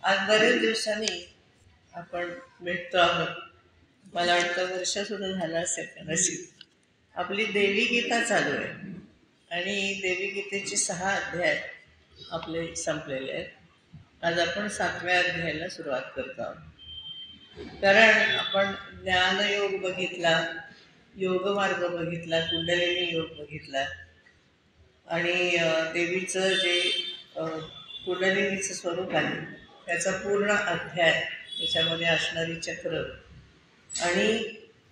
आज बरेच दिवसांनी आपण भेटतो आहोत. मला वाटतं वर्ष सुरू झालं असेल कदाचित. आपली देवी गीता चालू आहे आणि देवी गीतेचे 6 अध्याय आपले संपलेले आहेत. आज आपण 7व्या अध्यायाला सुरुवात करतो आहोत. कारण आपण ज्ञानयोग बघितला, योगमार्ग बघितला, कुंडलिनी योग बघितला आणि देवीचं जे कुंडलिनीचं स्वरूप आहे त्याचा पूर्ण अध्याय, त्याच्यामध्ये असणारी चक्र आणि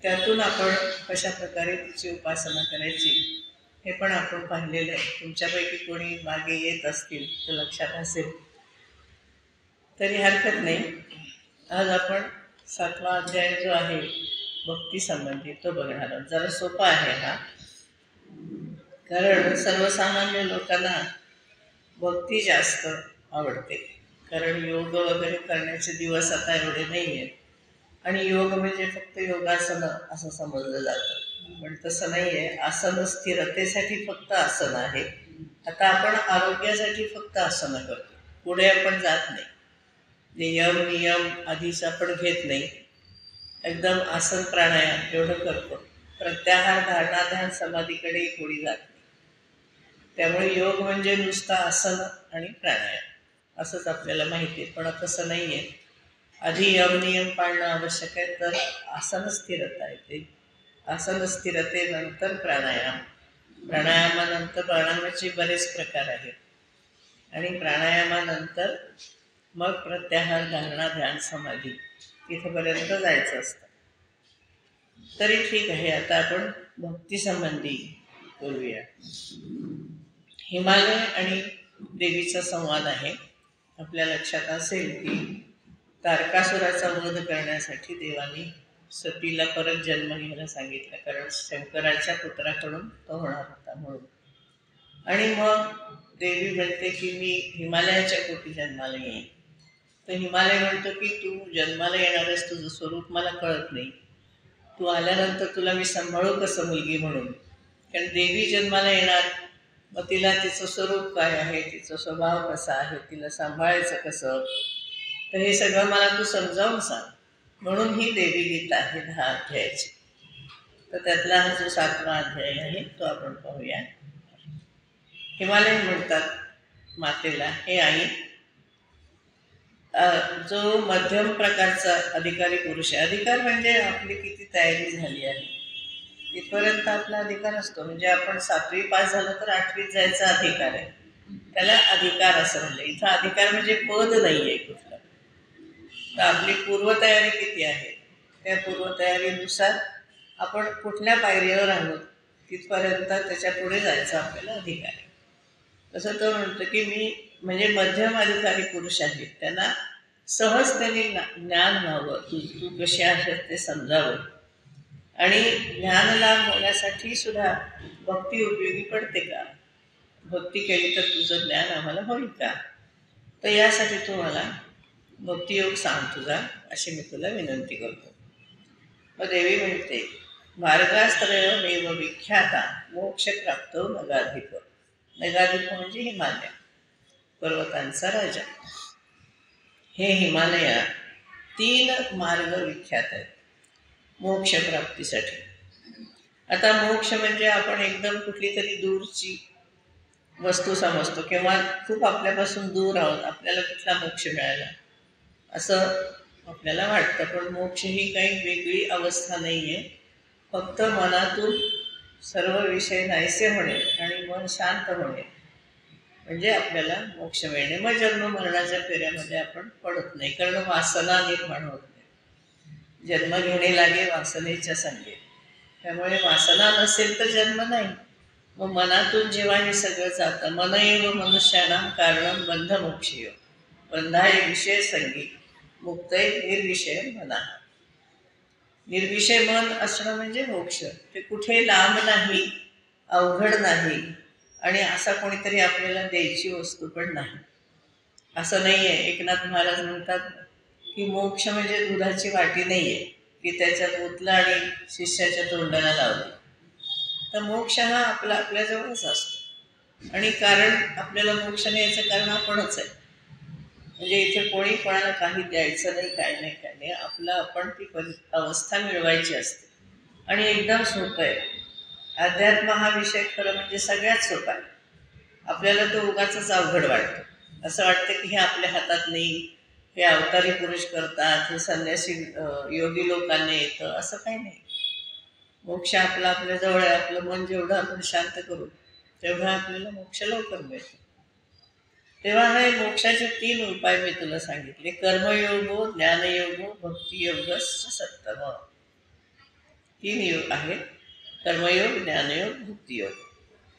त्यातून आपण कशा प्रकारे तिची उपासना करायची हे पण आपण पाहिलेलं आहे. तुमच्यापैकी कोणी मागे येत असतील तर लक्षात असेल, तरी हरकत नाही. आज आपण 7वा अध्याय जो आहे भक्ती संबंधी तो बघणार आहोत. जरा सोपा आहे हा, कारण सर्वसामान्य लोकांना भक्ती जास्त आवडते. कारण योग वगैरे करण्याचे दिवस आता एवढे नाही आहेत आणि योग म्हणजे फक्त योगासनं असं समजलं जातं, पण तसं नाही आहे. आसन स्थिरतेसाठी फक्त आसन आहे. आता आपण आरोग्यासाठी फक्त आसनं करतो, पुढे आपण जात नाही. नियम आधीच आपण घेत नाही, एकदम आसन प्राणायाम एवढं करतो. प्रत्याहार धारणा ध्यान समाधीकडेही कोणी जात नाही. त्यामुळे योग म्हणजे नुसतं आसन आणि प्राणायाम असंच आपल्याला माहिती आहे, पण तसं नाही आहे. आधी नियम पाळणं आवश्यक आहे, तर आसन स्थिरता येते. आसन स्थिरतेनंतर प्राणायाम, प्राणायामानंतर प्राणायामाचे बरेच प्रकार आहेत आणि प्राणायामानंतर मग प्रत्याहार धारणा ध्यान समाधी तिथंपर्यंत जायचं असतं. तरी ठीक आहे, आता आपण भक्तीसंबंधी बोलूया. हिमालय आणि देवीचा संवाद आहे. आपल्या लक्षात असेल की तारकासुराचा वध करण्यासाठी देवानी सतीला परत जन्म घ्यायला सांगितलं, कारण शंकराच्या पुत्राकडून तो होणार होता म्हणून. आणि मग देवी म्हणते की मी हिमालयाच्या कोटी जन्माला येईन. तर हिमालय म्हणतो की तू जन्माला येणारच, तुझं स्वरूप मला कळत नाही, तू आल्यानंतर तुला मी सांभाळू कसं मुलगी म्हणून. कारण देवी जन्माला येणार, मग तिला तिचं स्वरूप काय आहे, तिचा स्वभाव कसा आहे, तिला सांभाळायचं कसं, तर हे सगळं मला तू समजावून सांग. म्हणून ही देवी गीता आहे 10 अध्यायाची. तर त्यातला हा जो 7वा अध्याय आहे तो आपण पाहूया. हिमालय म्हणतात मातेला, हे आई, जो मध्यम प्रकारचा अधिकारी पुरुष आहे. अधिकार म्हणजे आपली किती तयारी झाली आहे इथपर्यंत आपला अधिकार असतो. म्हणजे आपण 7वी पास झालं तर 8वीत जायचा अधिकार आहे, त्याला अधिकार असं म्हणलं. इथं अधिकार म्हणजे पद नाही आहे कुठलं. तर आपली पूर्वतयारी किती आहे, त्या पूर्वतयारीनुसार आपण कुठल्या पायरीवर आहोत तिथपर्यंत त्याच्या पुढे जायचा आपल्याला अधिकार आहे. तसं तो म्हणतो की मी म्हणजे मध्यम अधिकारी पुरुष आहेत, त्यांना सहज त्यांनी ज्ञान व्हावं, तू कशी आहेस ते समजावं. आणि ज्ञान लाभ होण्यासाठी सुद्धा भक्ती उपयोगी पडते का, भक्ती केली तर तुझं ज्ञान आम्हाला होईल का, तर यासाठी तू मला भक्तियोग सांग तुझा, अशी मी तुला विनंती करतो. मग देवी म्हणते, मार्गास्त्रय देव विख्याता मोक्ष प्राप्त नगाधिप. नगाधिप म्हणजे हिमालय, पर्वतांचा राजा. हे हिमालया 3 मार्ग विख्यात आहेत मोक्षप्राप्तीसाठी. आता मोक्ष म्हणजे आपण एकदम कुठली तरी दूरची वस्तू समजतो किंवा खूप आपल्यापासून दूर आहोत, आपल्याला कुठला मोक्ष मिळाला असं आपल्याला वाटतं. पण मोक्ष ही काही वेगळी अवस्था नाही आहे. फक्त मनातून सर्व विषय नाहीसे होणे आणि मन शांत होणे म्हणजे आपल्याला मोक्ष मिळणे. मग जन्म मरणाच्या फेऱ्यामध्ये आपण पडत नाही, कारण वासना निर्माण होत नाही. जन्म घेणे लागे वासनेच्या संगे, त्यामुळे वासना नसेल तर जन्म नाही. मग मनातून जेव्हा हे सगळं जातं, मन एव मनुष्यानां कारणं बंध मोक्षयो बंधाय विषय संगी मुक्तय निर्विषय मना. निर्विषय मन असणं म्हणजे मोक्ष. ते कुठे लांब नाही, अवघड नाही आणि असा कोणीतरी आपल्याला द्यायची वस्तू पण नाही, असं नाही आहे. एकनाथ महाराज म्हणतात की मोक्ष म्हणजे दुधाची वाटी नाही आहे की त्याच्यात ओतलं आणि शिष्याच्या तोंडाला लावली. तर मोक्ष हा आपल्याजवळच असतो आणि कारण आपल्याला मोक्ष न्यायचं कारण आपणच आहे. म्हणजे इथे कोणी कोणाला काही द्यायचं नाही, काय नाही, काय नाही, आपलं आपण ती अवस्था मिळवायची असते. आणि एकदम सोपं आहे. अध्यात्म हा विषय खरं म्हणजे सगळ्यात सोपा आहे. आपल्याला तो उगाचच अवघड वाटतो. असं वाटतं की हे आपल्या हातात नाही, हे अवतारी पुरुष करतात, हे संन्यासी योगी लोकांना येतं, असं काही नाही. मोक्ष आपला आपल्या जवळ आहे. आपलं मन जेवढं आपण शांत करू तेवढं आपल्याला मोक्ष लवकर मिळतो. तेव्हा हे मोक्षाचे 3 उपाय मी तुला सांगितले: कर्मयोगो, ज्ञानयोगो, भक्तियोग, सत्तम. 3 योग आहेत: कर्मयोग, ज्ञानयोग, भक्तियोग.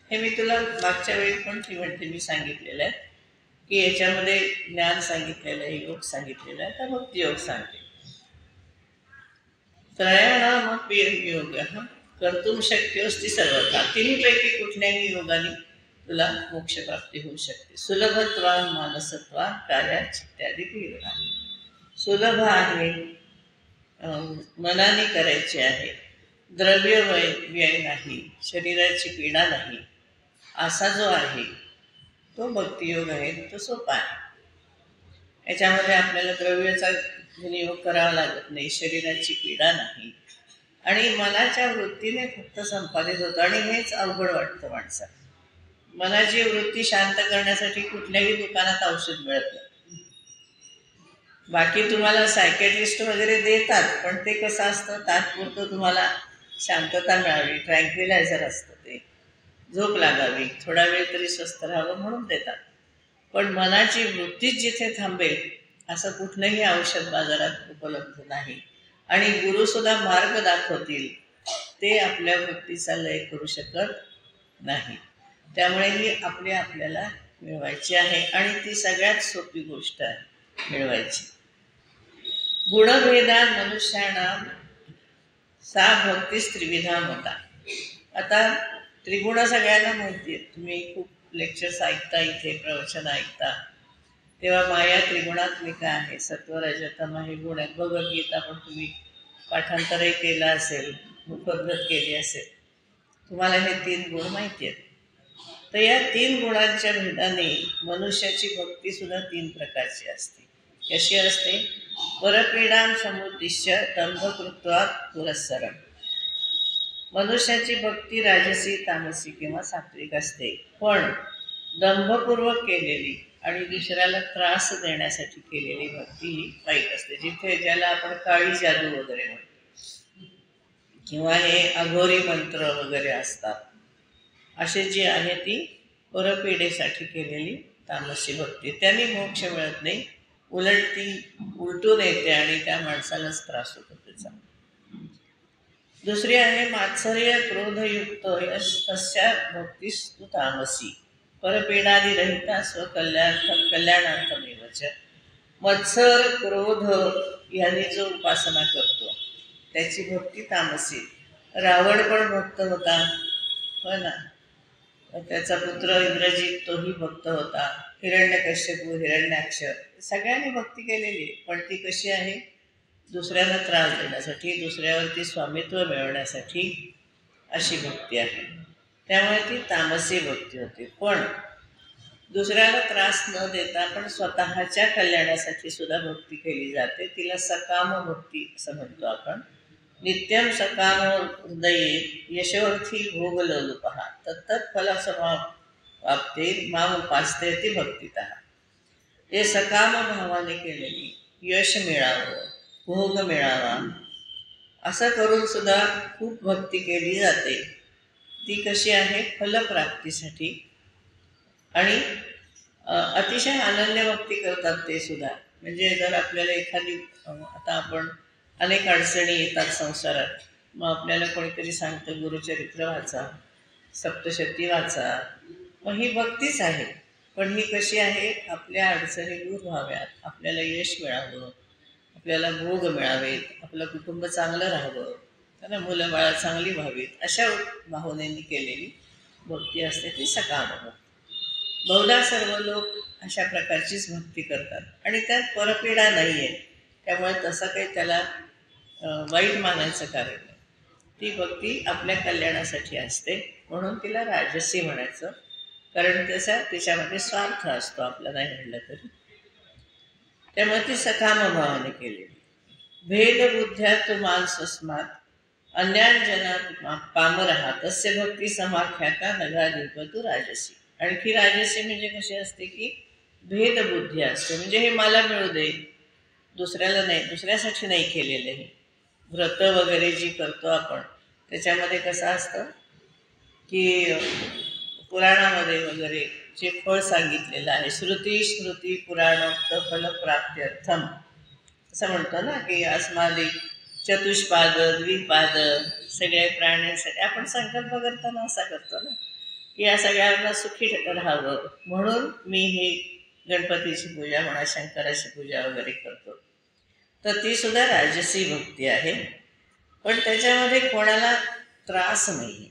हे मी तुला मागच्या वेळी पण मी सांगितलेलं आहे की याच्यामध्ये ज्ञान सांगितलेलं आहे, योग सांगितलेला आहे, तर भक्तियोग सांगते. त्रयाणामपि योगः कर्तुं शक्योऽस्ति सर्वथा. तिन्हीपैकी कुठल्याही योगाने तुला मोक्षप्राप्ती होऊ शकते. सुलभत्वान मानसत्वान कार्याच इत्यादी क्रिया. सुलभ आहे, मनाने करायचे आहे, द्रव्य व्यय नाही, शरीराची पीडा नाही, असा जो आहे तो भक्तियोग आहे. तो सोपा आहे. याच्यामध्ये आपल्याला द्रव्याचा विनियोग करावा लागत नाही, शरीराची पीडा नाही, आणि मनाच्या वृत्तीने फक्त संपादित होतं. आणि हेच अवघड वाटतं माणसाला. मनाची वृत्ती शांत करण्यासाठी कुठल्याही दुकानात औषध मिळत नाही. बाकी तुम्हाला सायकॅट्रिस्ट वगैरे देतात, पण ते कसं असतं, तात्पुरतं तुम्हाला शांतता मिळावी, ट्रँक्विलायझर असतं ते, झोप लागावी, थोडा वेळ तरी स्वस्थ राहावं म्हणून देतात. पण मनाची वृत्तीच जिथे थांबेल असं कुठलंही औषध बाजारात उपलब्ध नाही. आणि गुरुसुद्धा मार्ग दाखवतील, ते आपल्या वृत्तीचा लय करू शकत नाही. त्यामुळे ही आपल्याला मिळवायची आहे, आणि ती सगळ्यात सोपी गोष्ट आहे मिळवायची. गुणभेदान मनुष्याणाम सा भक्तीस त्रिविधा मता. आता त्रिगुण सगळ्यांना माहिती आहेत. तुम्ही खूप लेक्चर्स ऐकता, इथे प्रवचन ऐकता, तेव्हा माया त्रिगुणात्मिका आहे. सत्वरजतम हे गुण आहेत. भगवद्गीता पण तुम्ही पाठांतरही केलं असेल, मुखोद्गत केली असेल, तुम्हाला हे 3 गुण माहिती आहेत. तर या 3 गुणांच्या भेदाने मनुष्याची भक्ती सुद्धा 3 प्रकारची असते. कशी असते? परपीडां समुद्दिश्य दंभकृत्वा पुरस्सरम. मनुष्याची भक्ती राजसी, तामसी किंवा सात्विक असते, पण दंभपूर्वक केलेली आणि दुसऱ्याला त्रास देण्यासाठी केलेली भक्ती ही वाईट असते. जिथे ज्याला आपण काळी जादू वगैरे म्हणतो, किंवा हे अघोरी मंत्र वगैरे असतात, असे जी आहे ती परपीडेसाठी केलेली तामसी भक्ती. त्यांनी मोक्ष मिळत नाही, उलट ती उलटून येते आणि त्या माणसालाच त्रास होतो त्याचा. दुसरी आहे मात्सर्य क्रोधयुक्त तस्या भक्तिस्तु तामसी परपीडादिरहिता स्वकल्याणार्थमेवच. मत्सर क्रोध यांनी जो उपासना करतो त्याची भक्ती तामसी. रावण पण भक्त होता, हो ना, त्याचा पुत्र इंद्रजित तोही भक्त होता, हिरण्यकश्यपू, हिरण्याक्ष, सगळ्यांनी भक्ती केलेली, पण ती कशी आहे? दुसऱ्यांना त्रास देण्यासाठी, दुसऱ्यावरती स्वामित्व मिळवण्यासाठी अशी भक्ती आहे. त्यामुळे ती तामसी भक्ती होती. पण दुसऱ्याला त्रास न देता पण स्वतःच्या कल्याणासाठी सुद्धा भक्ती केली जाते. तिला सकाम भक्ती असं म्हणतो आपण. नित्यम सकाम हृदये यशोर्थी भोगलोलुपहा तत्तत् फलसमाप्ते माम उपासते ती भक्तितः. हे सकाम भावाने केलेली, यश मिळावं, भोग मिळावा, असं करून सुद्धा खूप भक्ती केली जाते. ती कशी आहे? फलप्राप्तीसाठी. आणि अतिशय अनन्य भक्ती करतात ते सुद्धा. म्हणजे जर आपल्याला एखादी, आता आपण अनेक अडचणी येतात संसारात, मग आपल्याला कोणीतरी सांगतं गुरुचरित्र वाचा, सप्तशती वाचा, मग ही भक्तीच आहे. पण ही कशी आहे? आपल्या अडचणी दूर व्हाव्यात, आपल्याला यश मिळावं, आपल्याला भोग मिळावेत, आपलं कुटुंब चांगलं राहावं, त्यांना मुलं बाळा चांगली व्हावीत, अशा भावनेने केलेली भक्ती असते ती सकाम भक्ती. बहुधा सर्व लोक अशा प्रकारचीच भक्ती करतात, आणि त्यात परपीडा नाही आहे, त्यामुळे तसं काही त्याला वाईट मानायचं कारण नाही. ती भक्ती आपल्या कल्याणासाठी असते, म्हणून तिला राजसी म्हणायचं, कारण त्याच्यामध्ये स्वार्थ असतो, आपला नाही म्हणलं तरी. त्यामुळे ती सकाम भावाने केलेली. भेदबुद्ध्या तु मानसस्मात अन्यांजनात पामरहा तस्य भक्ती समाख्याता नगाधिपतु राजसी. आणखी राजसी म्हणजे कशी असते की भेदबुद्धी असते, म्हणजे हे मला मिळू दे, दुसऱ्याला नाही, दुसऱ्यासाठी नाही केलेलं हे व्रत वगैरे जी करतो आपण त्याच्यामध्ये कसं असतं की पुराणामध्ये वगैरे जे फळ सांगितलेलं आहे, श्रुती स्मृती पुराणोक्त फलप्राप्त्यर्थम असं म्हणतो ना की अस्मादी चतुष्पाद द्विपाद सगळ्या प्राण्यांसाठी आपण संकल्प करताना असा करतो ना की या सगळ्यांना सुखी राहावं म्हणून मी हे गणपतीची पूजा म्हणा शंकराची पूजा वगैरे करतो. तर ती सुद्धा राजसी भक्ती आहे, पण त्याच्यामध्ये कोणाला त्रास नाही.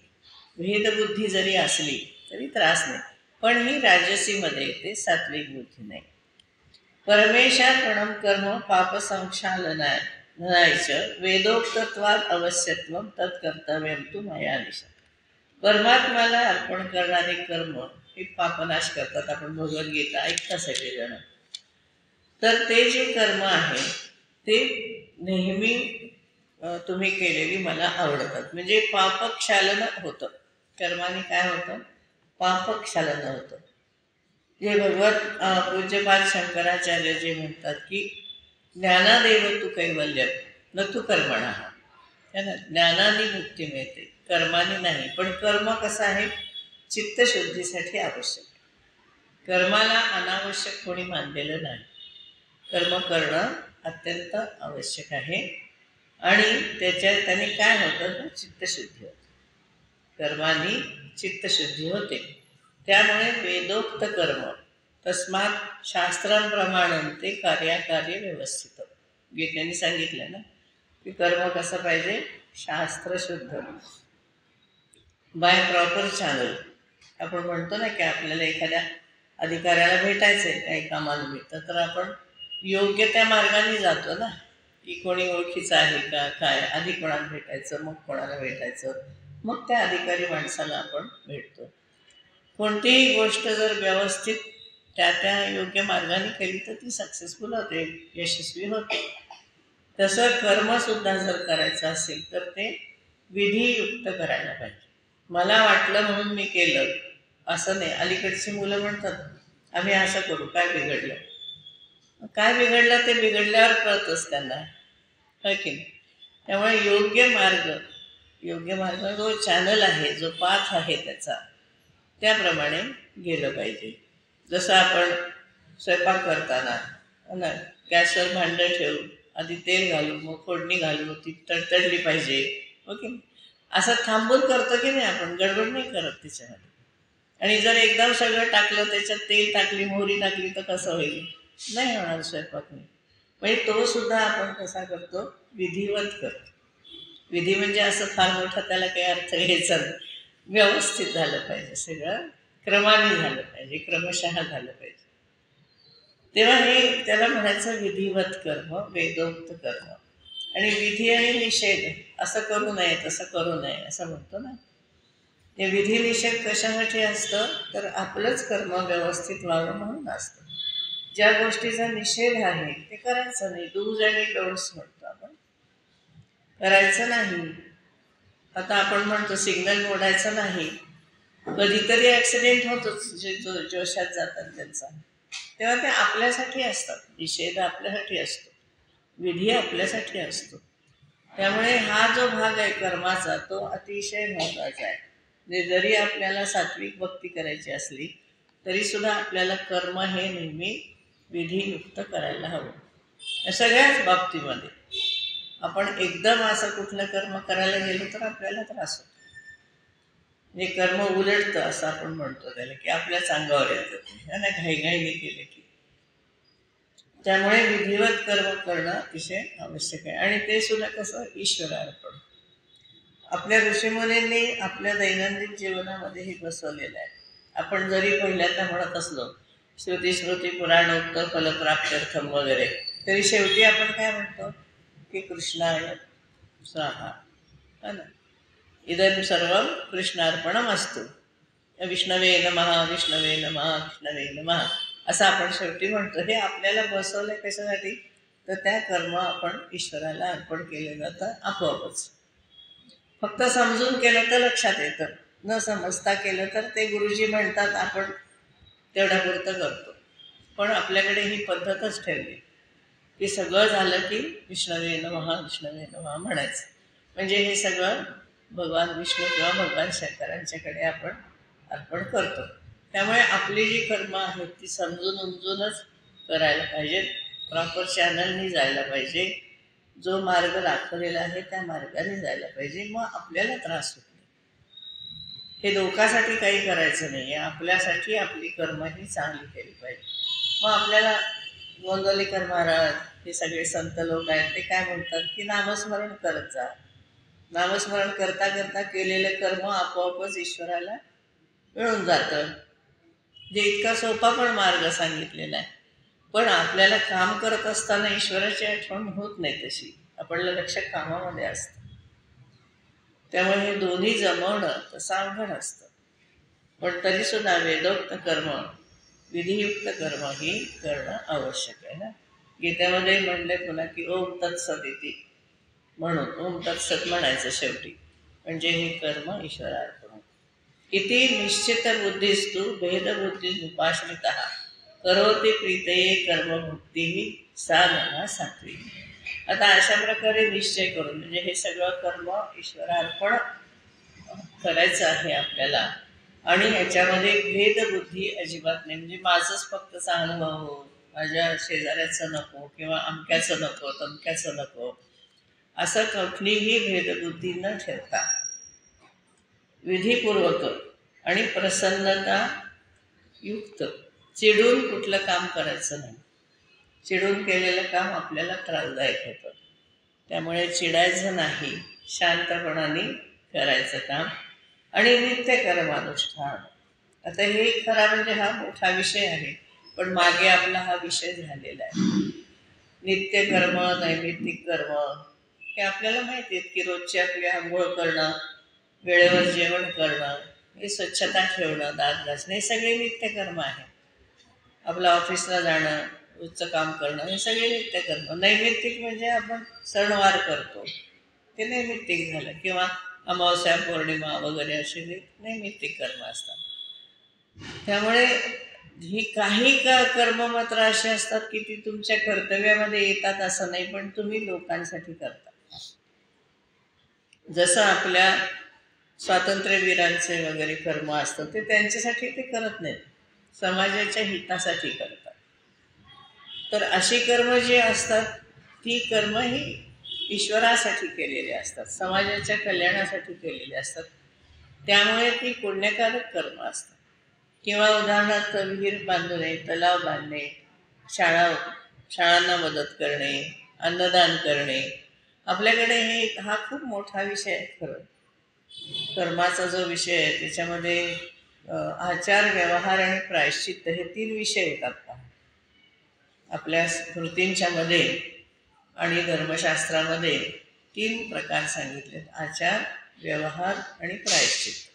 भेदबुद्धी जरी असली तरी त्रास नाही, पण ही राजसीमध्ये येते, सात्विक बुद्धी नाही. परमेशार्पणम कर्म पापसंक्षालनायचं वेदोक्तत्वाद अवश्यत्व तत्कर्तव्यम तू मया निशा. परमात्म्याला अर्पण करणारे कर्म हे पापनाश करतात. आपण भगवद्गीता ऐकता सगळेजण. तर ते जे कर्म आहे ते नेहमी तुम्ही केलेली मला आवडतात. म्हणजे पापक्षालन होतं, कर्माने काय होतं, पापक्षालन होतं. जे भगवत पूज्यपाद शंकराचार्य जे म्हणतात की ज्ञानादेव तू कैवल्य न तू कर्मणा. है ना, ज्ञानाने मुक्ती मिळते, कर्माने नाही. पण कर्म कसं आहे, चित्तशुद्धीसाठी आवश्यक. कर्माला अनावश्यक कोणी मानलेलं नाही. कर्म करणं अत्यंत आवश्यक आहे आणि त्याने काय होतं तर चित्तशुद्धी होते. कर्माने चित्तशुद्धी होते. त्यामुळे वेदोक्त कर्म तस्मात शास्त्रांप्रमाणे ते कार्याकार्य व्यवस्थित. गीतेने सांगितलं ना की कर्म कसं पाहिजे, शास्त्रशुद्ध, बाय प्रॉपर चॅनल. आपण म्हणतो ना की आपल्याला एखाद्या अधिकाऱ्याला भेटायचं आहे, काही कामानिमित्त, तर आपण योग्य त्या मार्गाने जातो ना की कोणी ओळखीचं आहे का काय, आधी कोणाला भेटायचं मग कोणाला भेटायचं, मग त्या अधिकारी माणसाला आपण भेटतो. कोणतीही गोष्ट जर व्यवस्थित त्या योग्य मार्गाने केली तर ती सक्सेसफुल होते, यशस्वी होते. तसं कर्मसुद्धा जर करायचं असेल तर ते विधियुक्त करायला पाहिजे. मला वाटलं म्हणून मी केलं असं नाही. अलीकडची मुलं म्हणतात आम्ही असं करू, काय बिघडलं. काय बिघडलं ते बिघडल्यावर कळतंच त्यांना, है की नाही. त्यामुळे योग्य मार्ग जो चॅनल आहे, जो पाथ आहे त्याचा, त्याप्रमाणे गेलं पाहिजे. जसं आपण स्वयंपाक करताना ना गॅसवर भांडं ठेवून आधी तेल घालू मग फोडणी घालू, ती तडतडली पाहिजे, ओके. असं थांबून करतो की नाही आपण, गडबड नाही करत त्याच्यामध्ये. आणि जर एकदम सगळं टाकलं, त्याच्यात तेल टाकली मोहरी टाकली तर कसं होईल, नाही होणार स्वयंपाक नाही. म्हणजे तो सुद्धा आपण कसा करतो, विधिवत करतो. विधी म्हणजे असं फार मोठा त्याला काही अर्थ घ्यायचा नाही. व्यवस्थित झालं पाहिजे, सगळं क्रमाने झालं पाहिजे, क्रमशः झालं पाहिजे. तेव्हा हे त्याला म्हणायचं विधिवत कर्म, वेदोक्त कर्म. आणि विधी आणि निषेध, असं करू नये तसं करू नये असं म्हणतो ना. ते विधी निषेध कशासाठी असतं तर आपलंच कर्म व्यवस्थित व्हावं म्हणून असतं. ज्या गोष्टीचा निषेध आहे ते करायचं नाही. डूज आणि डोंट्स म्हणतो आपण, करायचं नाही. आता आपण म्हणतो सिग्नल मोडायचं नाही. कधीतरी ॲक्सिडेंट होतोच, जे जोशात जातात त्यांचा, तेव्हा ते आपल्यासाठी असतात. निषेध आपल्यासाठी असतो, विधी आपल्यासाठी असतो. त्यामुळे हा जो भाग आहे कर्माचा तो अतिशय महत्त्वाचा आहे. म्हणजे जरी आपल्याला सात्विक भक्ती करायची असली तरीसुद्धा आपल्याला कर्म हे नेहमी विधियुक्त करायला हवं. या सगळ्याच बाबतीमध्ये आपण एकदम असं कुठलं कर्म करायला गेलो तर आपल्याला त्रास होतो. म्हणजे कर्म उलटतं असं आपण म्हणतो त्याला, की आपल्याच अंगावर येतं ना घाईघाईने केले की. त्यामुळे विधिवत कर्म करणं अतिशय आवश्यक आहे. आणि ते सुद्धा कसं, ईश्वरार्पण. आपल्या ऋषीमुनींनी आपल्या दैनंदिन जीवनामध्ये हे बसवलेलं आहे. आपण जरी पहिल्यांदा म्हणत असलो श्रुती स्मृती पुराणोक्त फलप्राप्त्यर्थम वगैरे, तरी शेवटी आपण काय म्हणतो की कृष्णाय स्वाहा, है ना, इदं सर्वं कृष्णार्पणमस्तु, विष्णवे नमः विष्णवे नमः विष्णवे नमः, असं आपण शेवटी म्हणतो. हे आपल्याला बसवलं कशासाठी? तर त्या कर्म आपण ईश्वराला अर्पण केले जातं आपोआपच. फक्त समजून केलं तर लक्षात येतं, न समजता केलं तर ते गुरुजी म्हणतात आपण तेवढ्यापुरतं करतो. पण आपल्याकडे ही पद्धतच ठेवली की सगळं झालं की विष्णवे नमः विष्णवे नमः म्हणायचं. म्हणजे हे सगळं भगवान विष्णू किंवा भगवान शंकरांच्याकडे आपण अर्पण करतो. त्यामुळे आपली जी कर्म आहेत ती समजून उमजूनच करायला पाहिजेत. प्रॉपर चॅनलनी जायला पाहिजे. जो मार्ग दाखवलेला आहे त्या मार्गाने जायला पाहिजे. मग आपल्याला त्रास होत नाही. हे लोकांसाठी काही करायचं नाही आहे, आपल्यासाठी आपली कर्म ही चांगली केली पाहिजे. मग आपल्याला गोंदवलेकर महाराज हे सगळे संत लोक आहेत ते काय म्हणतात की नामस्मरण करत जा. नामस्मरण करता करता केलेले कर्म आपोआपच ईश्वराला मिळून जातं. जे इतका सोपा पण मार्ग सांगितलेला आहे. पण आपल्याला काम करत असताना ईश्वराची आठवण होत नाही तशी. आपलं लक्ष कामामध्ये असतं. त्यामुळे हे दोन्ही जमवणं तसं अवघड असतं. पण तरीसुद्धा वेदोक्त कर्म, विधियुक्त कर्म ही करणं आवश्यक आहे ना. गीतेमध्ये म्हणले पुन्हा की ओम तत्सत इति, म्हणून ओम तत्सत म्हणायचं शेवटी. म्हणजे हे कर्म ईश्वरार्पण. इति निश्चित बुद्धिस्तु भेदबुद्धी उपाश्रितः करोति प्रीतये कर्मभुक्ती साधना सात्विक. आता अशा प्रकारे निश्चय करून म्हणजे हे सगळं कर्म ईश्वरार्पण करायचं आहे आपल्याला. आणि ह्याच्यामध्ये भेदबुद्धी अजिबात नाही. म्हणजे माझंच फक्त चांगलं व्हावं, माझ्या शेजाऱ्याचं नको किंवा अमक्याचं नको तमक्याचं नको, असं कुठलीही भेदबुद्धी न ठेवता विधीपूर्वक आणि प्रसन्नता युक्त चिडून कुठलं काम करायचं नाही. चिडून केलेलं काम आपल्याला त्रासदायक होतं. त्यामुळे चिडायचं नाही, शांतपणाने करायचं काम. आणि नित्यकर्मानुष्ठान. आता हे खरा म्हणजे हा मोठा विषय आहे, पण मागे आपला हा विषय झालेला आहे. नित्यकर्म, नैमित्तिक कर्म हे आपल्याला माहिती आहेत की रोजची आपली आंघोळ करणं, वेळेवर जेवण करणं, हे स्वच्छता ठेवणं, दात घासणं, हे सगळे नित्यकर्म आहे. आपलं ऑफिसला जाणं, रोजचं काम करणं, हे सगळे नित्यकर्म. नैमित्तिक म्हणजे आपण सणवार करतो ते नैमित्तिक झालं, किंवा अमावस्या पौर्णिमा वगैरे असे नैमित्तिक कर्म असतात. त्यामुळे ही काही कर्म मात्र असे असतात की ती तुमच्या कर्तव्यामध्ये येतात असं नाही, पण तुम्ही लोकांसाठी करता. जसं आपल्या स्वातंत्र्यवीरांचे वगैरे कर्म असतं ते त्यांच्यासाठी ते करत नाहीत, समाजाच्या हितासाठी करतात. तर अशी कर्म जी असतात ती कर्म ही ईश्वरासाठी केलेले असतात, समाजाच्या कल्याणासाठी केलेले असतात. त्यामुळे ती पुण्यकारक कर्म असतात. किंवा उदाहरणार्थ विहीर बांधणे, तलाव बांधणे, शाळांना मदत करणे, अन्नदान करणे. आपल्याकडे हा खूप मोठा विषय आहे खरं. कर्माचा जो विषय आहे त्याच्यामध्ये आचार, व्यवहार आणि प्रायश्चित्त हे 3 विषय येतात. आपल्या स्मृतींच्या मध्ये आणि धर्मशास्त्रामध्ये 3 प्रकार सांगितलेत: आचार, व्यवहार आणि प्रायश्चित्त.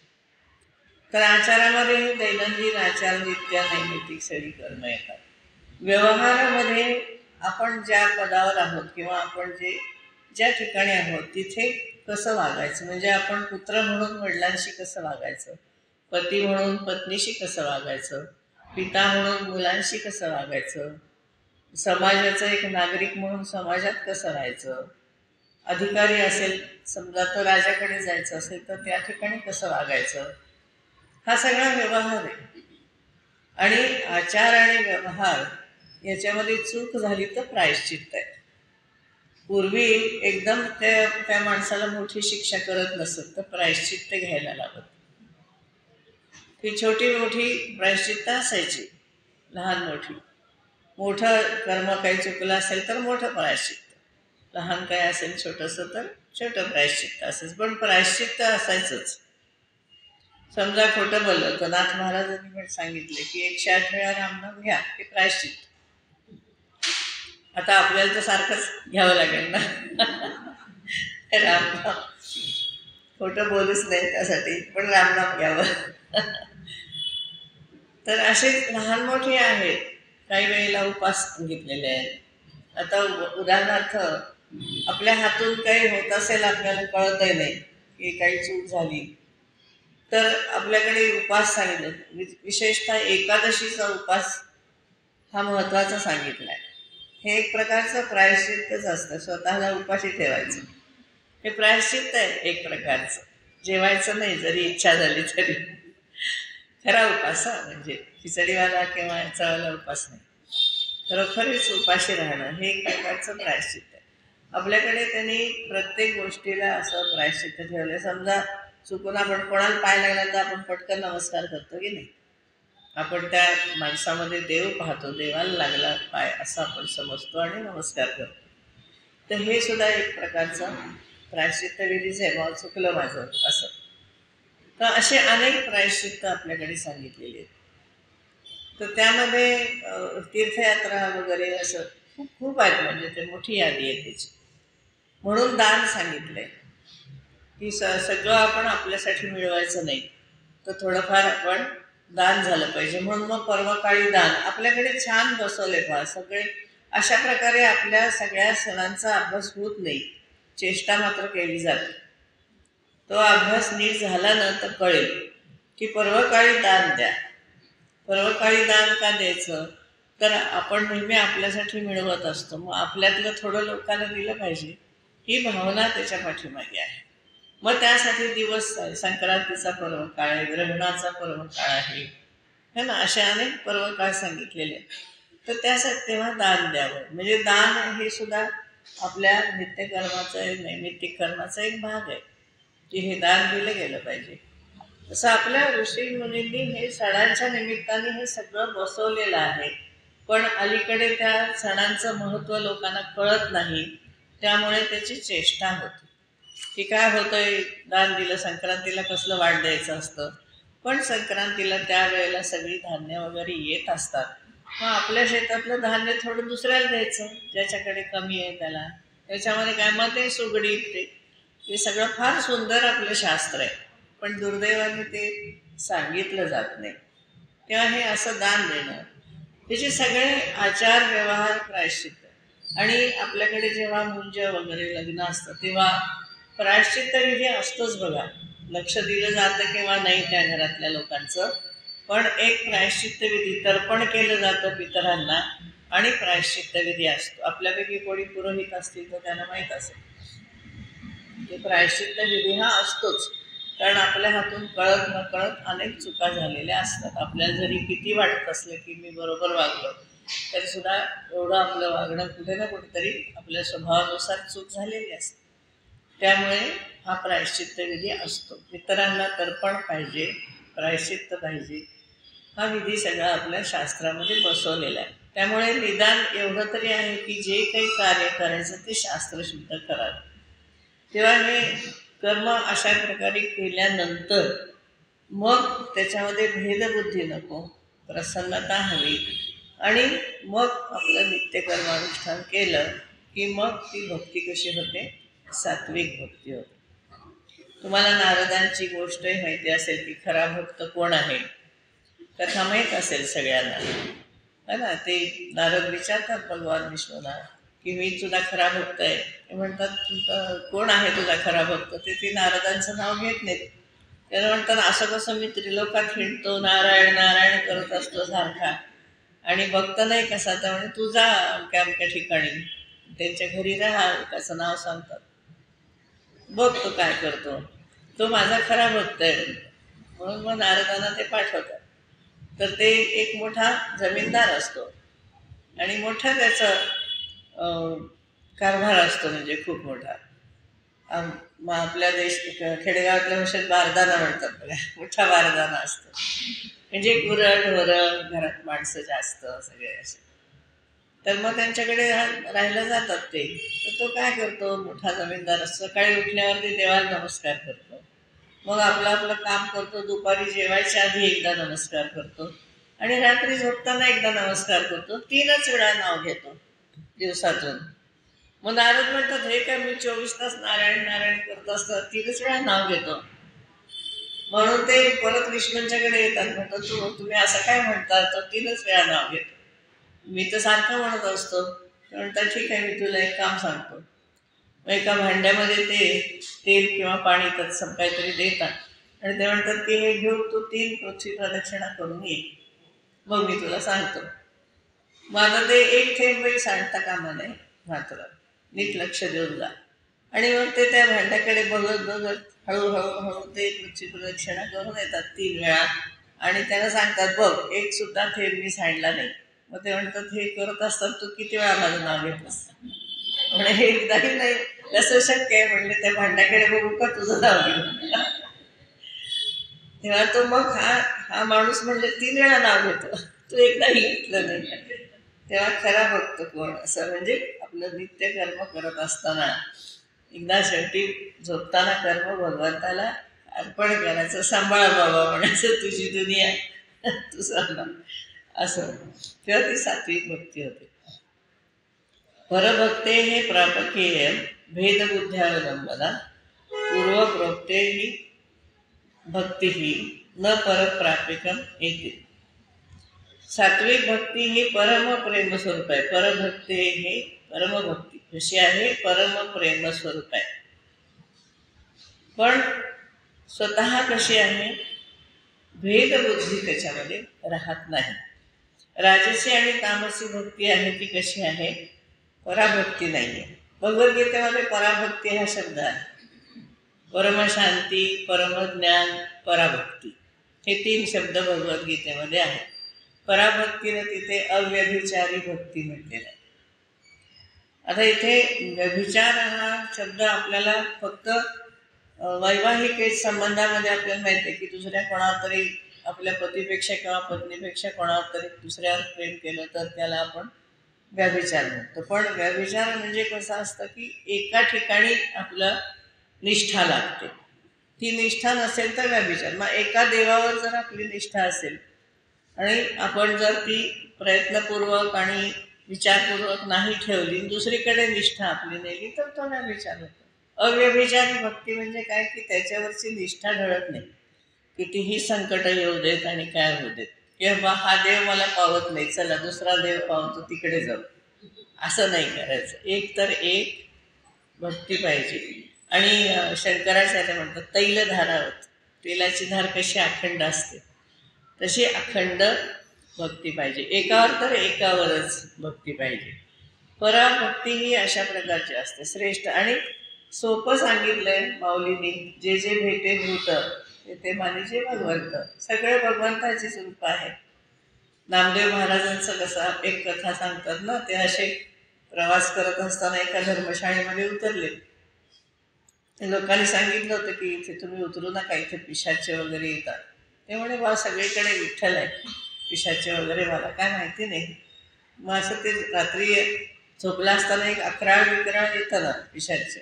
तर आचारामध्ये दैनंदिन आचार, नित्य नैमित्तिक सगळी कर्म येतात. व्यवहारामध्ये आपण ज्या पदावर आहोत किंवा आपण ज्या ठिकाणी आहोत तिथे कसं वागायचं, म्हणजे आपण पुत्र म्हणून वडिलांशी कसं वागायचं, पती म्हणून पत्नीशी कसं वागायचं, पिता म्हणून मुलांशी कसं वागायचं, समाजाचा एक नागरिक म्हणून समाजात कसं राहायचं, अधिकारी असेल समजा तर राजाकडे जायचं असेल तर त्या ठिकाणी कसं वागायचं, हा सगळा व्यवहार आहे. आणि आचार आणि व्यवहार याच्यामध्ये चूक झाली तर प्रायश्चित्त आहे. पूर्वी एकदम त्या माणसाला मोठी शिक्षा करत नसत तर प्रायश्चित्त घ्यायला लागत. ती छोटी मोठी प्रायश्चित्त असायची, लहान मोठी. मोठं कर्म काही चुकलं असेल तर मोठं प्रायश्चित्त, लहान काय असेल छोटंसं तर छोटं प्रायश्चित्त असेल, पण प्रायश्चित्त असायचंच. समजा खोटं बोललं तर नाथ महाराजांनी पण सांगितले की 108 वेळा रामनाम घ्या, हे प्रायश्चित्त. आता आपल्याला तर सारखंच घ्यावं लागेल ना रामनाम. खोटं बोलूच नाही त्यासाठी, पण रामनाम घ्यावं. तर असे लहान मोठे आहेत. काही वेळेला उपास सांगितलेले आहेत. आता उदाहरणार्थ आपल्या हातून काही होत असेल, आपल्याला कळतही नाही की काही चूक झाली, तर आपल्याकडे उपास सांगितले. विशेषतः एकादशीचा उपास हा महत्त्वाचा सांगितला आहे. हे एक प्रकारचं प्रायश्चित्तच असतं, स्वतःला उपाशी ठेवायचं. हे प्रायश्चित्त आहे एक प्रकारचं. जेवायचं नाही जरी इच्छा झाली तरी. खरा उपास म्हणजे खिचडीवाला किंवा याचावाला उपास नाही. खरोखरीच उपाशी राहणं हे एक प्रकारचं प्रायश्चित्त आहे. आपल्याकडे त्यांनी प्रत्येक गोष्टीला असं प्रायश्चित्त ठेवलं. समजा चुकून आपण कोणाला पाय लागला तर आपण पटकन नमस्कार करतो की नाही. आपण त्या माणसामध्ये देव पाहतो, देवाला लागला पाय असं आपण समजतो आणि नमस्कार करतो. तर हे सुद्धा एक प्रकारचं प्रायश्चित्त विधीच आहे. मग चुकलं माझं असं. तर असे अनेक प्रायश्चित्त आपल्याकडे सांगितलेले आहेत. तर त्यामध्ये तीर्थयात्रा वगैरे असं खूप खूप आहेत. म्हणजे ते मोठी यादी आहे त्याची. म्हणून दान सांगितलंय की सगळं आपण आपल्यासाठी मिळवायचं नाही, तर थोडंफार आपण दान झालं पाहिजे. म्हणून मग पर्वकाळी दान आपल्याकडे छान बसवले पहा सगळे. अशा प्रकारे आपल्या सगळ्या सणांचा अभ्यास होत नाही, चेष्टा मात्र केली जाते. तो अभ्यास नीट झाला ना तर कळेल की पर्वकाळी दान द्या. पर्वकाळी दान का द्यायचं, तर आपण नेहमी आपल्यासाठी मिळवत असतो, मग आपल्यातलं थोडं लोकांना दिलं पाहिजे, ही भावना त्याच्या पाठीमागे आहे. मग त्यासाठी दिवस संक्रांतीचा पर्वकाळ आहे, ग्रहणाचा पर्वकाळ आहे, है ना. असे अनेक पर्वकाळ सांगितलेले आहेत. तर त्यासाठी तेव्हा दान द्यावं. म्हणजे दान हे सुद्धा आपल्या नित्यकर्माचा नैमित्तिक कर्माचा एक भाग आहे की हे दान दिलं गेलं पाहिजे. तसं आपल्या ऋषी मुनींनी हे सणांच्या निमित्ताने हे सगळं बसवलेलं आहे. पण अलीकडे त्या सणांचं महत्त्व लोकांना कळत नाही, त्यामुळे त्याची चेष्टा होते की काय होतंय, दान दिलं, संक्रांतीला कसलं वाढ द्यायचं असतं. पण संक्रांतीला त्यावेळेला सगळी धान्य वगैरे येत असतात. मग आपल्या शेतातलं धान्य थोडं दुसऱ्याला द्यायचं, ज्याच्याकडे कमी आहे त्याला. त्याच्यामध्ये काय मग ते सुगडीत ते सगळं फार सुंदर आपलं शास्त्र आहे, पण दुर्दैवाने ते सांगितलं जात नाही. तेव्हा हे असं दान देणं, त्याचे सगळे आचार व्यवहार प्रायश्चित्त. आणि आपल्याकडे जेव्हा मुंज वगैरे लग्न असतं तेव्हा प्रायश्चित्त विधी असतोच बघा. लक्ष दिलं जातं किंवा नाही त्या घरातल्या लोकांचं, पण एक प्रायश्चित्त विधी, तर्पण केलं जातं पितरांना आणि प्रायश्चित्त विधी असतो. आपल्यापैकी कोणी पुरोहित असतील तर त्यांना माहीत असेल की प्रायश्चित्त विधी हा असतोच. कारण आपल्या हातून कळत न कळत अनेक चुका झालेल्या असतात. आपल्याला जरी किती वाटत असलं की मी बरोबर वागलो, तरी सुद्धा एवढं आपलं वागणं कुठे ना कुठेतरी आपल्या स्वभावानुसार चूक झालेली असते. त्यामुळे हा प्रायश्चित्त विधी असतो. पितरांना तर्पण पाहिजे, प्रायश्चित्त पाहिजे, हा विधी सगळा आपल्या शास्त्रामध्ये बसवलेला आहे. त्यामुळे निदान एवढं तरी आहे की जे काही कार्य करायचं ते शास्त्रशुद्ध करावं. तेव्हा हे कर्म अशा प्रकारे केल्यानंतर मग त्याच्यामध्ये भेदबुद्धी नको, प्रसन्नता हवी, आणि मग आपलं नित्यकर्मानुष्ठान केलं की मग ती भक्ती कशी होते, सात्विक भक्ती होते. तुम्हाला नारदांची गोष्टही माहिती असेल की खरा भक्त कोण आहे. कथा माहीत असेल सगळ्यांना, है ना. ते नारद विचारतात भगवान विष्णूला की मी तुझा खरा भक्त आहे. ते म्हणतात कोण आहे तुझा खरा भक्त. ते नारदांचं नाव घेत नाहीत. त्याला म्हणतात असं कसं मी त्रिलोकात हिंडतो, नारायण नारायण करत असतो सारखा, आणि भक्त नाही कसा. तर म्हणजे तुझा अमक्या अमक्या ठिकाणी त्यांच्या घरी राहा, त्याचं नाव सांगतात. बघ तो काय करतो, तो माझा खरा भक्त आहे. म्हणून मग नारदांना ते पाठवतात. तर ते एक मोठा जमीनदार असतो आणि मोठा त्याचं कारभार असतो, म्हणजे खूप मोठा. मग आपल्या खेडेगावातल्या भाषेत बारदाना म्हणतात बघा, मोठा बारदाना असतो. म्हणजे गुरं घरात माणसं जास्त सगळे असे. तर मग त्यांच्याकडे राहायला जातात ते. तर तो काय करतो, मोठा जमीनदार, सकाळी उठल्यावरती देवाला नमस्कार करतो, मग आपलं आपलं काम करतो, दुपारी जेवायच्या आधी एकदा नमस्कार करतो आणि रात्री झोपताना एकदा नमस्कार करतो. 3च वेळा नाव घेतो दिवसातून. मग नारद म्हणतात हे काय मी 24 तास नारायण नारायण करत असतात, 3च वेळा नाव घेतो. म्हणून ते परत विष्णूंच्याकडे येतात. म्हणतात तुम्ही असं काय म्हणतात, तो 3च वेळा नाव घेतो. मी तर सारखं म्हणत असतो. ते म्हणतात ठीक आहे, मी तुला एक काम सांगतो. मग एका भांड्यामध्ये ते तेल किंवा पाणी तत्सम काहीतरी देतात आणि ते म्हणतात की हे घेऊन तू 3 पृथ्वी प्रदक्षिणा करून ये, मग मी तुला सांगतो. मग आता ते एक थेंबही सांडता कामा नये, मात्र नीट लक्ष देऊन जा. आणि मग ते त्या भांड्याकडे बघत बघत हळूहळू हळू ते पृथ्वी प्रदक्षिणा करून येतात 3 वेळा. आणि त्यांना सांगतात बघ, एक सुद्धा थेंब मी सांडला नाही. मग ते म्हणतात हे करत असताना तू किती वेळा माझं नाव घेतलंस? म्हणे हे एकदाही नाही. कसं शक्य आहे म्हणले, त्या भांड्याकडे बघू का तुझं नाव घेऊ? तेव्हा तो मग हा हा माणूस म्हणजे 3 वेळा नाव घेतो, तू एकदाही घेतलं नाही. तेव्हा खरा भक्त कोण? असं म्हणजे आपलं नित्य कर्म करत असताना एकदा शेवटी झोपताना कर्म भगवंताला अर्पण करायचं. सांभाळ बाबा म्हणायचं, तुझी दुनिया तू सांभाळ, असं. तेव्हा ती सात्विक भक्ती होते. परभक्ते हे प्रापकेय भेदबुद्ध्यावलंबना पूर्वप्रोक्ते ही भक्ती ही न परप्रापिकम येते. सात्विक भक्ती ही परम प्रेम स्वरूप आहे. परभक्ती हे परमभक्ती कशी आहे? परम प्रेम स्वरूप आहे. पण स्वतः कशी आहे? भेदबुद्धी त्याच्यामध्ये राहत नाही. राजसी आणि तामसी भक्ती आहे ती कशी आहे? पराभक्ती नाही आहे. भगवद्गीतेमध्ये पराभक्ती हा शब्द आहे. परमशांती, परमज्ञान, पराभक्ती हे 3 शब्द भगवद्गीतेमध्ये आहेत. पराभक्तीने तिथे अव्यभिचारी भक्ती म्हटलेला आहे. आता इथे व्यभिचार हा शब्द आपल्याला फक्त वैवाहिक संबंधामध्ये आपल्याला माहिती आहे की दुसऱ्या कोणावर तरी, आपल्या पतीपेक्षा किंवा पत्नीपेक्षा कोणावर तरी दुसऱ्यावर प्रेम केलं तर त्याला आपण व्यभिचार म्हणतो. पण व्यभिचार म्हणजे कसं असतं की एका ठिकाणी आपलं निष्ठा लागते. ती निष्ठा नसेल तर व्यभिचार. मग एका देवावर जर आपली निष्ठा असेल आणि आपण जर ती प्रयत्नपूर्वक आणि विचारपूर्वक नाही ठेवली, दुसरीकडे निष्ठा आपली नेली, तर तो व्यभिचार होतो. अव्यभिचारी भक्ती म्हणजे काय? की त्याच्यावरची निष्ठा ढळत नाही. कितीही संकट येऊ देत आणि काय होऊ देत, किंवा हा देव मला पावत नाही, चला दुसरा देव पावतो तिकडे जाऊ, असं नाही करायचं. एक तर एक भक्ती पाहिजे. आणि शंकराचार्य म्हणतात तैलधारावत, तेलाची धार कशी अखंड असते तशी अखंड भक्ती पाहिजे. एकावर तर एकावरच भक्ती पाहिजे. पराभक्ती ही अशा प्रकारची असते, श्रेष्ठ आणि सोपं सांगितलंय माऊलींनी. जे जे भेटे भूत ते मानिजे भगवंत. सगळे भगवंताचीच रूप आहे. नामदेव महाराजांचं कसं एक कथा सांगतात ना, ते असे प्रवास करत असताना एका धर्मशाळेमध्ये उतरले. ते लोकांनी सांगितलं होतं की इथे तुम्ही उतरू नका, इथे पिशाचे वगैरे येतात. ते म्हणे बा सगळीकडे विठ्ठल आहे, पिशाचे वगैरे मला काय माहिती नाही. मग असं ते रात्री झोपला असताना एक अकराळ विकराळ येतं ना पिशाचे.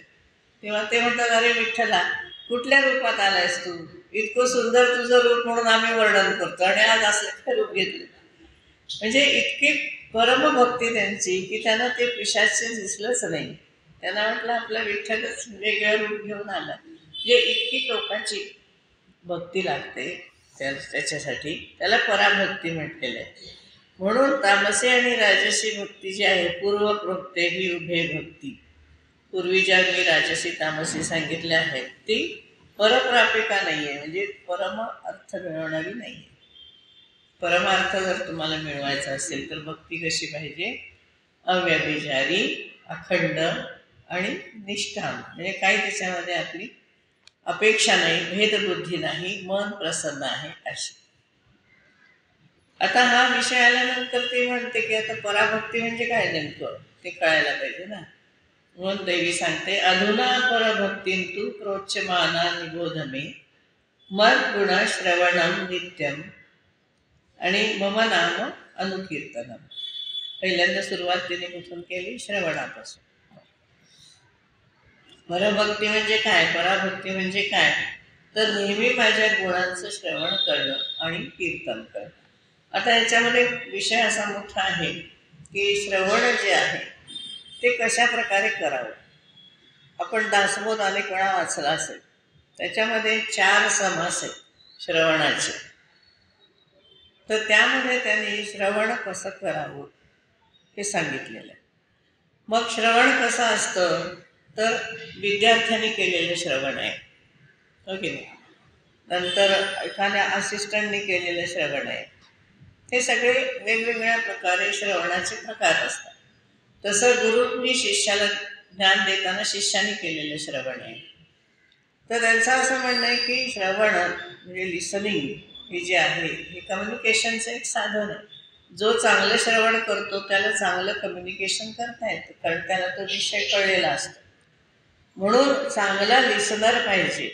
तेव्हा ते म्हणतात, अरे विठ्ठला कुठल्या रूपात आलायस तू? इतकं सुंदर तुझं रूप म्हणून आम्ही वर्णन करतो आणि आज असलं रूप घेतलं. म्हणजे इतकी परमभक्ती त्यांची की त्यांना ते पिशाचे दिसलंच नाही. त्यांना म्हटलं आपला विठ्ठलच वेगळं रूप घेऊन आला. म्हणजे इतकी टोकाची भक्ती लागते त्याच्यासाठी, त्याला पराभक्ती म्हटलेलं आहे. म्हणून तामसी आणि राजसी भक्ती जी आहे, पूर्वप्रोक्ते ही उभे भक्ती, पूर्वी ज्या मी राजसी तामसी सांगितल्या आहेत ती परप्रापिका नाही आहे, म्हणजे परम अर्थ मिळवणारी नाही आहे. परमार्थ जर तुम्हाला मिळवायचा असेल तर भक्ती कशी पाहिजे? अव्यभिचारी, अखंड आणि निष्ठाम. म्हणजे काही त्याच्यामध्ये आपली अपेक्षा नाही, भेदबुद्धी नाही, मन प्रसन्न आहे अशी. आता हा विषय आल्यानंतर ते म्हणते की आता पराभक्ती म्हणजे काय नेमकं ते कळायला पाहिजे ना. म्हणून देवी सांगते, अधुना परभक्तीं तू प्रोच्यमाना निबोधमे मद्गुण श्रवणम नित्यम आणि मम नाम अनुकीर्तनम. पहिल्यांदा सुरुवात तिने कुठून केली? श्रवणापासून. परभक्ती म्हणजे काय? पराभक्ती म्हणजे काय? तर नेहमी माझ्या गुणांचं श्रवण करणं आणि कीर्तन करणं. आता याच्यामध्ये विषय असा मोठा आहे की श्रवण जे आहे ते कशा प्रकारे करावं. आपण दासबोध अनेक वेळा वाचला असेल, त्याच्यामध्ये 4 समास आहेत श्रवणाचे. तर त्यामध्ये त्यांनी श्रवण कसं करावं हे सांगितलेलं आहे. मग श्रवण कसं असतं तर विद्यार्थ्यांनी केलेलं श्रवण आहे, हो की नाही. नंतर एखाद्या असिस्टंटने केलेलं श्रवण आहे. हे सगळे वेगवेगळ्या प्रकारे श्रवणाचे प्रकार असतात. तसं गुरुंनी शिष्याला ज्ञान देताना शिष्याने केलेलं श्रवण आहे. तर त्यांचं असं म्हणणं आहे की श्रवण म्हणजे लिसनिंग हे जे आहे हे कम्युनिकेशनचं एक साधन आहे. जो चांगलं श्रवण करतो त्याला चांगलं कम्युनिकेशन करता येतं, कारण त्याला तो विषय कळलेला असतो. म्हणून चांगला लिसनर पाहिजे.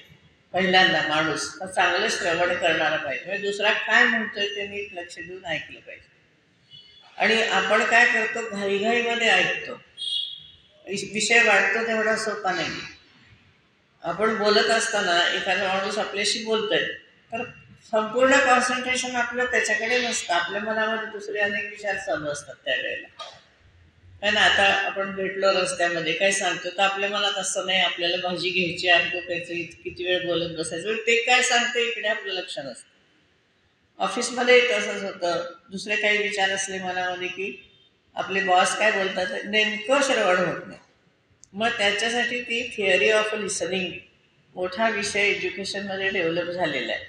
पहिल्यांदा माणूस चांगलं श्रवण करणारा पाहिजे, म्हणजे दुसरा काय म्हणतोय ते नीट लक्ष देऊन ऐकलं पाहिजे. आणि आपण काय करतो, घाईघाईमध्ये ऐकतो. विषय वाटतो तेवढा सोपा नाही. आपण बोलत असताना एखादा माणूस आपल्याशी बोलतोय तर संपूर्ण कॉन्सन्ट्रेशन आपलं त्याच्याकडे नसतं. आपल्या मनामध्ये दुसरे अनेक विचार चालू असतात त्यावेळेला. काय ना, आता आपण भेटलो रस्त्यामध्ये काय सांगतो तर आपल्या मनात असं नाही, आपल्याला भाजी घ्यायची आणि तो किती वेळ बोलत बसायचं, ते काय सांगते इकडे आपलं लक्ष नसतं. ऑफिसमध्ये तसंच होतं. दुसरे काही विचार असले मनामध्ये की आपले बॉस काय बोलतात नेमकं श्रवण होत नाही. मग त्याच्यासाठी ती थिअरी ऑफ लिसनिंग मोठा विषय एज्युकेशनमध्ये डेव्हलप झालेला आहे.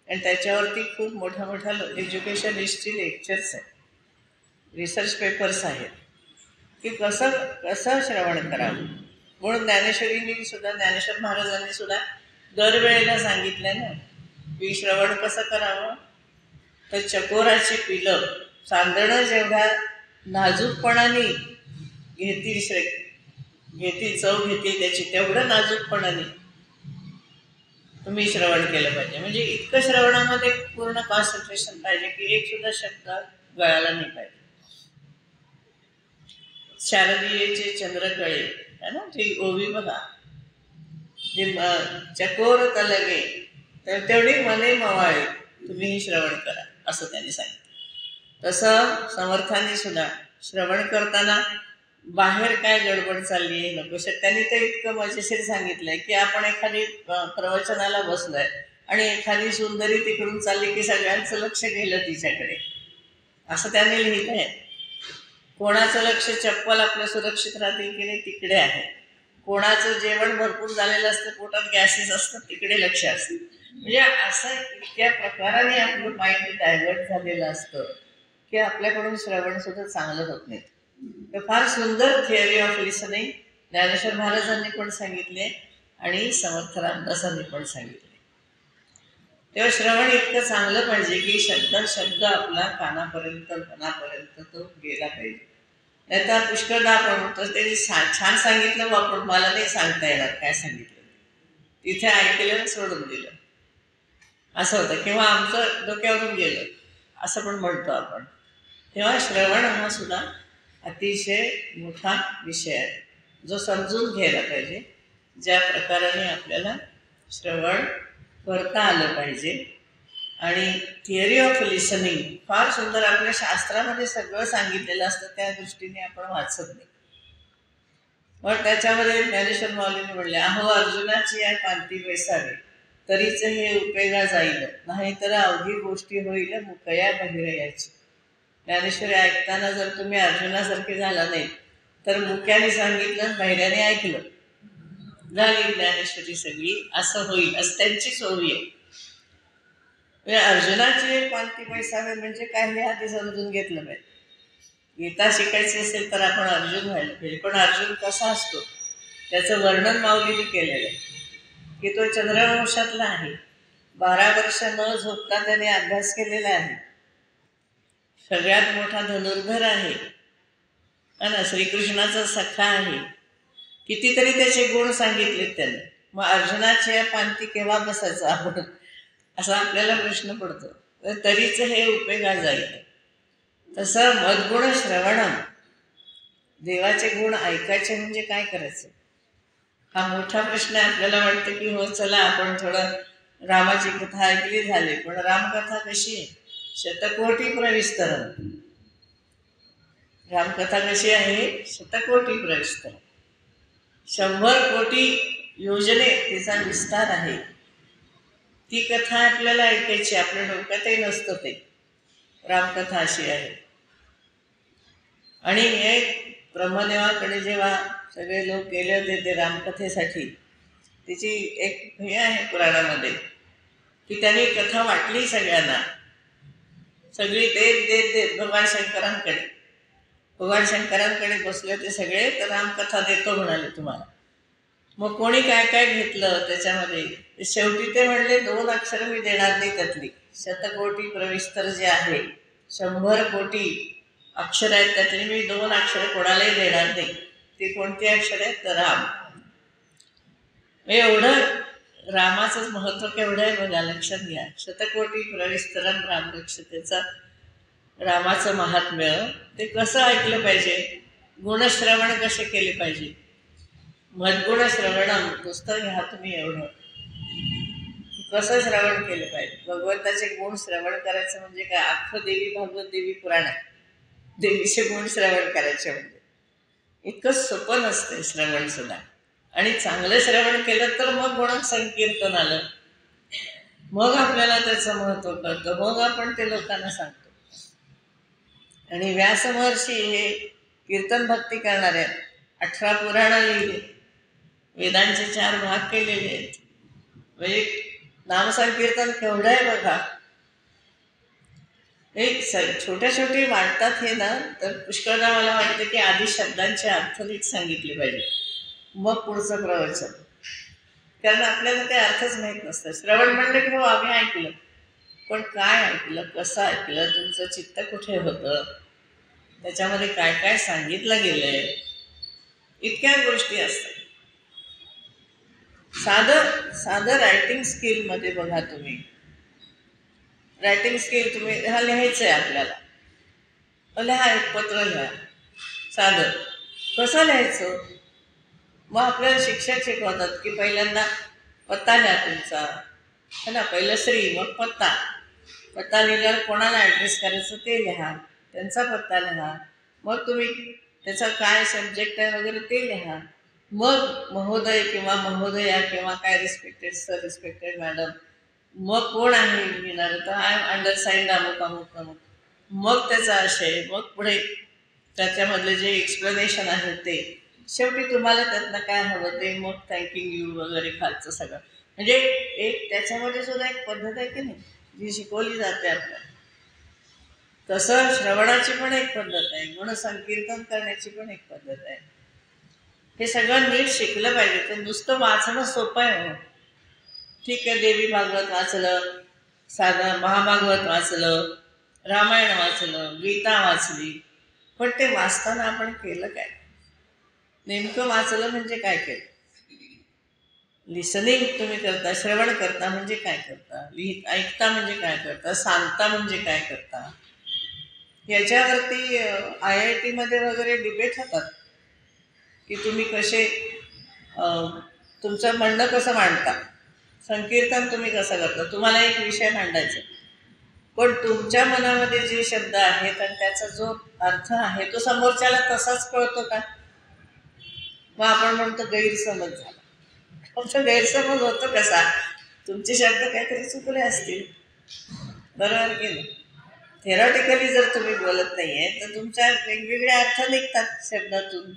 आणि त्याच्यावरती खूप मोठ्या एज्युकेशनिस्टची लेक्चर्स आहेत, रिसर्च पेपर्स आहेत की कसं कसं श्रवण करावं. म्हणून ज्ञानेश्वर महाराजांनी सुद्धा दरवेळेला सांगितलं ना की श्रवण कसं करावं. तर चकोराची पिलं चांदणं जेवढ्या नाजूकपणाने घेतील चव घेतील त्याची, तेवढं नाजूकपणाने तुम्ही श्रवण केलं पाहिजे. म्हणजे इतकं श्रवणामध्ये पूर्ण कॉन्सन्ट्रेशन पाहिजे की एक सुद्धा शब्द गळाला नाही पाहिजे. शारदीयेचे चंद्रकळे है ना, ती ओवी बघा, जे चकोर तलगे तर तेवढी मने मवाळे तुम्ही हे श्रवण करा असं त्यांनी सांगितलं. तसं समर्थांनी सुद्धा श्रवण करताना बाहेर काय गडबड चालली आहे नको. त्यांनी तर इतकं मजेशीर सांगितलंय की आपण एखादी प्रवचनाला बसलोय आणि एखादी सुंदरी तिकडून चालली की सगळ्यांचं लक्ष गेलं तिच्याकडे, असं त्यांनी लिहिलंय. कोणाचं लक्ष चप्पल आपलं सुरक्षित राहतील की नाही तिकडे आहे. कोणाचं जेवण भरपूर झालेलं असतं, पोटात गॅसेस असतात, तिकडे लक्ष असतं. म्हणजे असं इतक्या प्रकाराने आपलं माइंड डायव्हर्ट झालेलं असतं की आपल्याकडून श्रवण सुद्धा चांगलं होत नाही. तर फार सुंदर थिअरी ऑफ लिसनिंग ज्ञानेश्वर महाराजांनी पण सांगितले आणि समर्थ रामदासांनी पण सांगितले. तेव्हा श्रवण इतकं चांगलं पाहिजे की शब्द आपला कानापर्यंत मनापर्यंत तो गेला पाहिजे. नाही तर पुष्कळदा आपण म्हणतो ते छान सांगितलं आपण, मला नाही सांगता येणार काय सांगितलं, तिथे ऐकलं सोडून दिलं असं होतं, किंवा आमचं डोक्यावरून गेलं असं पण म्हणतो आपण. तेव्हा श्रवण हा सुद्धा अतिशय मोठा विषय आहे जो समजून घ्यायला पाहिजे. ज्या प्रकाराने आपल्याला श्रवण करता आलं पाहिजे. आणि थिअरी ऑफ लिसनिंग फार सुंदर आपल्या शास्त्रामध्ये सगळं सांगितलेलं असतं, त्या दृष्टीने आपण वाचत नाही. पण त्याच्यामध्ये ज्ञानेश्वर माऊलींनी म्हणले, अहो अर्जुनाची आहे पांती बैसावी तरीच हे उपयोगा जाईल, नाही तर अवघी गोष्टी होईल मुकया बहिरयाची. ज्ञानेश्वरी ऐकताना जर तुम्ही अर्जुनासारखे झाला नाही तर मुक्याने सांगितलं बहिऱ्याने ऐकलं झाली ज्ञानेश्वरी सगळी, असं होईल असं त्यांचीच ओवी आहे. अर्जुनाची पालखी बैसावे म्हणजे काय हे आधी समजून घेतलं पाहिजे. गीता शिकायची असेल तर आपण अर्जुन व्हायला पाहिजे. पण अर्जुन कसा असतो त्याचं वर्णन माऊलीने केलेलं आहे की तो चंद्रवंशातला आहे, 12 वर्ष न झोपता त्याने अभ्यास केलेला आहे, सगळ्यात मोठा धनुर्धर आहे आणि श्रीकृष्णाचा सखा आहे. कितीतरी त्याचे गुण सांगितलेत त्याने. मग अर्जुनाच्या पांती केव्हा बसायचं आपण असा आपल्याला प्रश्न पडतो. तर तरीच हे उपयोगा जाईल. तसं मद्गुण श्रवणम, देवाचे गुण ऐकायचे म्हणजे काय करायचं हा मोठा प्रश्न आहे. आपल्याला वाटतं की हो चला आपण थोडं रामाची कथा ऐकली झाली, पण रामकथा कशी आहे, शतकोटी प्रविस्तरण. रामकथा कशी आहे, शतकोटी प्रविस्तरण, 100 कोटी योजने तिचा विस्तार आहे. ती कथा आपल्याला ऐकायची, आपल्या डोक्यातही नसतं ते. रामकथा अशी आहे. आणि हे ब्रह्मदेवाकडे जेव्हा सगळे लोक गेले होते ते रामकथेसाठी, तिची एक हे आहे पुराणामध्ये की त्यांनी कथा वाटली सगळ्यांना, सगळी देत देत देत भगवान शंकरांकडे, भगवान शंकरांकडे बसले होते सगळे, तर रामकथा देतो म्हणाले तुम्हाला. मग कोणी काय काय घेतलं त्याच्यामध्ये, शेवटी ते म्हणले 2 अक्षरं मी देणार नाही त्यातली. शतकोटी प्रविस्तर जे आहे, 100 कोटी अक्षर आहेत त्यातली मी 2 अक्षरं कोणालाही देणार नाही. ती कोणती अक्षर आहेत तर राम. एवढं रामाचंच महत्त्व केवढं आहे बघा, लक्षात घ्या. शतकोटी प्रविस्तरम राम रक्षतेचा रामाचं महात्म्य ते कसं ऐकलं पाहिजे, गुणश्रवण कसे केले पाहिजे. मद्गुण श्रवणम पुस्तक घ्या तुम्ही, एवढं कसं श्रवण केलं पाहिजे. भगवंताचे गुण श्रवण करायचं म्हणजे काय, अख्खं देवी भागवत देवी पुराण आहे. देवीचे गुण श्रवण करायचे म्हणजे इतकं सोपं नसते श्रवण सुद्धा. आणि चांगलं श्रवण केलं तर मग गुण संकीर्तन आलं, मग आपल्याला त्याचं महत्त्व कळतं, मग आपण ते लोकांना सांगतो. आणि व्यास महर्षी हे कीर्तन भक्ती करणारे आहेत. 18 पुराणं लिहिली, वेदांचे 4 भाग केलेले आहेत. म्हणजे नामसंकीर्तन केवढं आहे बघा. हे छोट्या छोटी वाटतात हे ना, तर पुष्कळदा मला वाटतं की आधी शब्दांचे अर्थ नीट सांगितले पाहिजे, मग पुढचं प्रवचन. कारण आपल्याला ते अर्थच माहीत नसतं. श्रवण म्हणलं की हो आम्ही ऐकलं, पण काय ऐकलं, कसं ऐकलं, तुमचं चित्त कुठे होतं, त्याच्यामध्ये काय काय सांगितलं गेलंय, इतक्या गोष्टी असतात. साधं साधं रायटिंग स्किलमध्ये बघा तुम्ही, रायटिंग स्किल तुम्ही हा लिहायचं आहे आपल्याला, लिहा, एक पत्र लिहा साधं. कसं लिहायचं, मग आपल्याला शिक्षक शिकवतात की पहिल्यांदा पत्ता लिहा तुमचा, है ना. पहिलं श्री, मग पत्ता. पत्ता लिहिल्यावर कोणाला ॲड्रेस करायचं ते लिहा, त्यांचा पत्ता लिहा. मग तुम्ही त्याचा काय सब्जेक्ट आहे वगैरे ते लिहा. मग महोदय किंवा महोदया किंवा काय रिस्पेक्टेड सर, रिस्पेक्टेड मॅडम, मग कोण आहे लिहिणार, तर आय एम अंडरसाइंड अमुक अमुक अमुक. मग त्याचा आशय, मग पुढे त्याच्यामधले जे एक्सप्लेनेशन आहे ते, शेवटी तुम्हाला त्यातनं काय हवं ते, मग थँकिंग यू वगैरे खालचं सगळं. म्हणजे एक त्याच्यामध्ये सुद्धा एक पद्धत आहे की नाही, जी शिकवली जाते आपल्याला. तसं श्रवणाची पण एक पद्धत आहे, गुणसंकीर्तन करण्याची पण एक पद्धत आहे. हे सगळं नीट शिकलं पाहिजे. ते नुसतं वाचणं सोपं आहे. ठीक आहे, देवी भागवत वाचलं, साधं महाभागवत वाचलं, रामायण वाचलं, गीता वाचली, पण ते वाचताना आपण केलं काय, नेमकं वाचलं म्हणजे काय केलं. लिसनिंग तुम्ही करता, श्रवण करता म्हणजे काय करता, ऐकता म्हणजे काय करता, सांगता म्हणजे काय करता. याच्यावरती IIT-मध्ये वगैरे डिबेट होतात की तुम्ही कसे तुमचं म्हणणं कसं मांडता, संकीर्तन तुम्ही कसं करता. तुम्हाला एक विषय मांडायचा, पण तुमच्या मनामध्ये जे शब्द आहेत आणि त्याचा जो अर्थ आहे तो समोरच्याला तसाच कळतो का. मग आपण म्हणतो गैरसमज झाला. तुमचा गैरसमज होतो कसा, तुमचे शब्द काहीतरी चुकले असतील, बरोबर की नाही. थेरॉटिकली जर तुम्ही बोलत नाही आहे तर तुमच्या वेगवेगळे अर्थ निघतात शब्दातून.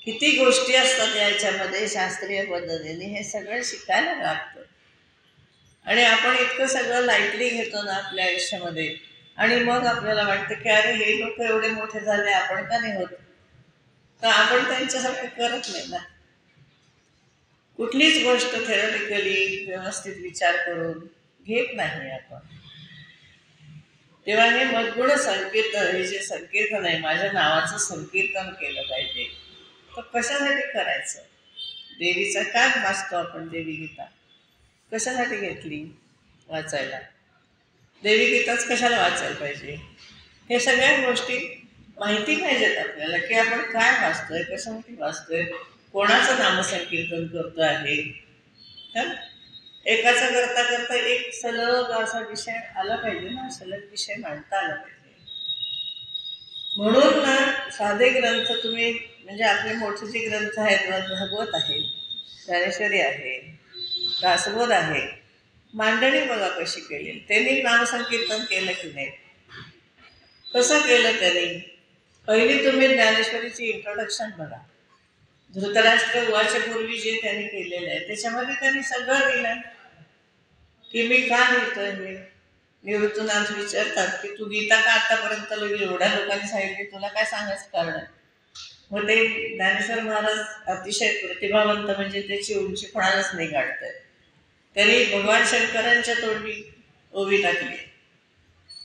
किती गोष्टी असतात याच्यामध्ये शास्त्रीय पद्धतीने, हे सगळं शिकायला लागतं. आणि आपण इतकं सगळं लाईटली घेतो ना आपल्या आयुष्यामध्ये, आणि मग आपल्याला वाटतं की अरे हे लोक एवढे मोठे झाले, आपण का नाही होत, तर आपण त्यांच्यासारखं करत नाही ना. कुठलीच गोष्ट थेरॉटिकली व्यवस्थित विचार करून घेत नाही आपण. तेव्हा हे मद्गुण संकीर्तन, हे जे संकीर्तन आहे, माझ्या नावाचं संकीर्तन केलं पाहिजे, तर कशासाठी करायचं. देवीचा काय वाचतो आपण, देवी गीता कशासाठी घेतली वाचायला, देवी गीताच कशाला वाचायला पाहिजे. हे सगळ्या गोष्टी माहिती पाहिजेत आपल्याला की आपण काय वाचतोय, कशासाठी वाचतोय, कोणाचं नामसंकीर्तन करतो आहे. एकाचा करता करता एक सलग असा विषय आला पाहिजे ना, सलग विषय मांडता आला पाहिजे. म्हणून ना साधे ग्रंथ तुम्ही, म्हणजे आपले मोठे जे ग्रंथ आहेत, भागवत आहे, ज्ञानेश्वरी आहे, दासबोध आहे, मांडणी बघा कशी केली. त्यांनी नामसंकीर्तन केलं की नाही, कसं केलं त्यांनी, पहिली तुम्ही ज्ञानेश्वरीची इंट्रोडक्शन बघा. धृतराष्ट्र पूर्वी जे त्यांनी केलेलं आहे त्याच्यामध्ये त्यांनी सगळं दिलं की मी का लिहितोय हे. निवृत्तीनाथ विचारतात की तू गीता का आतापर्यंत एवढ्या लोकांनी सांगितली, तुला काय सांगायचं कारण आहे. मग ते ज्ञानेश्वर महाराज अतिशय प्रतिभावंत, म्हणजे त्याची उंची कोणालाच नाही गाठत. त्यांनी भगवान शंकरांच्या तोंडी ओवी टाकली.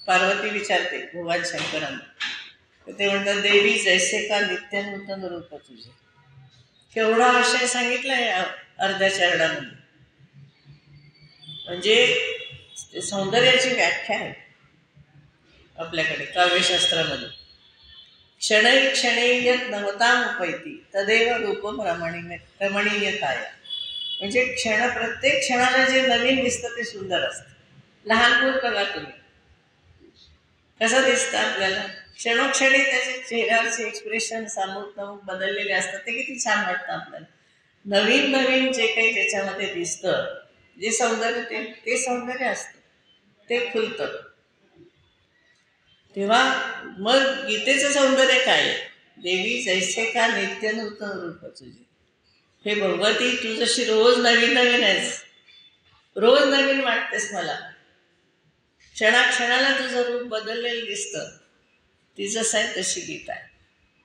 पार्वती विचारते भगवान शंकरांना, तर ते म्हणतात देवी जैसे का नित्य नूतन रूप तुझे. केवढा आशय सांगितलाय अर्ध्या चरणामध्ये. म्हणजे सौंदर्याची व्याख्या आहे आपल्याकडे काव्यशास्त्रामध्ये. क्षणै क्षणे यत् नवताम उपैती तदेव रूपम रमणीयताया. म्हणजे प्रत्येक क्षणाला जे नवीन दिसतं ते सुंदर असतं. लहान मूल बघा तुम्ही कसं दिसतं आपल्याला. क्षणोक्षणी त्याचे चेहऱ्यावरचे एक्सप्रेशन सामूहिक बदललेले असतात, ते किती छान वाटतं आपल्याला. नवीन नवीन जे काही त्याच्यामध्ये दिसतं, जे सौंदर्य ते सौंदर्य असतं, ते खुलतं. तेव्हा मग गीतेचं सौंदर्य काय आहे. देवी जैसे का नित्य नूतन रूप तुझे. हे भगवती तू जशी रोज नवीन नवीन आहेस, रोज नवीन वाटतेस मला. क्षणाक्षणाला तुझं रूप बदललेलं दिसतं. ती जसं आहे तशी गीता आहे.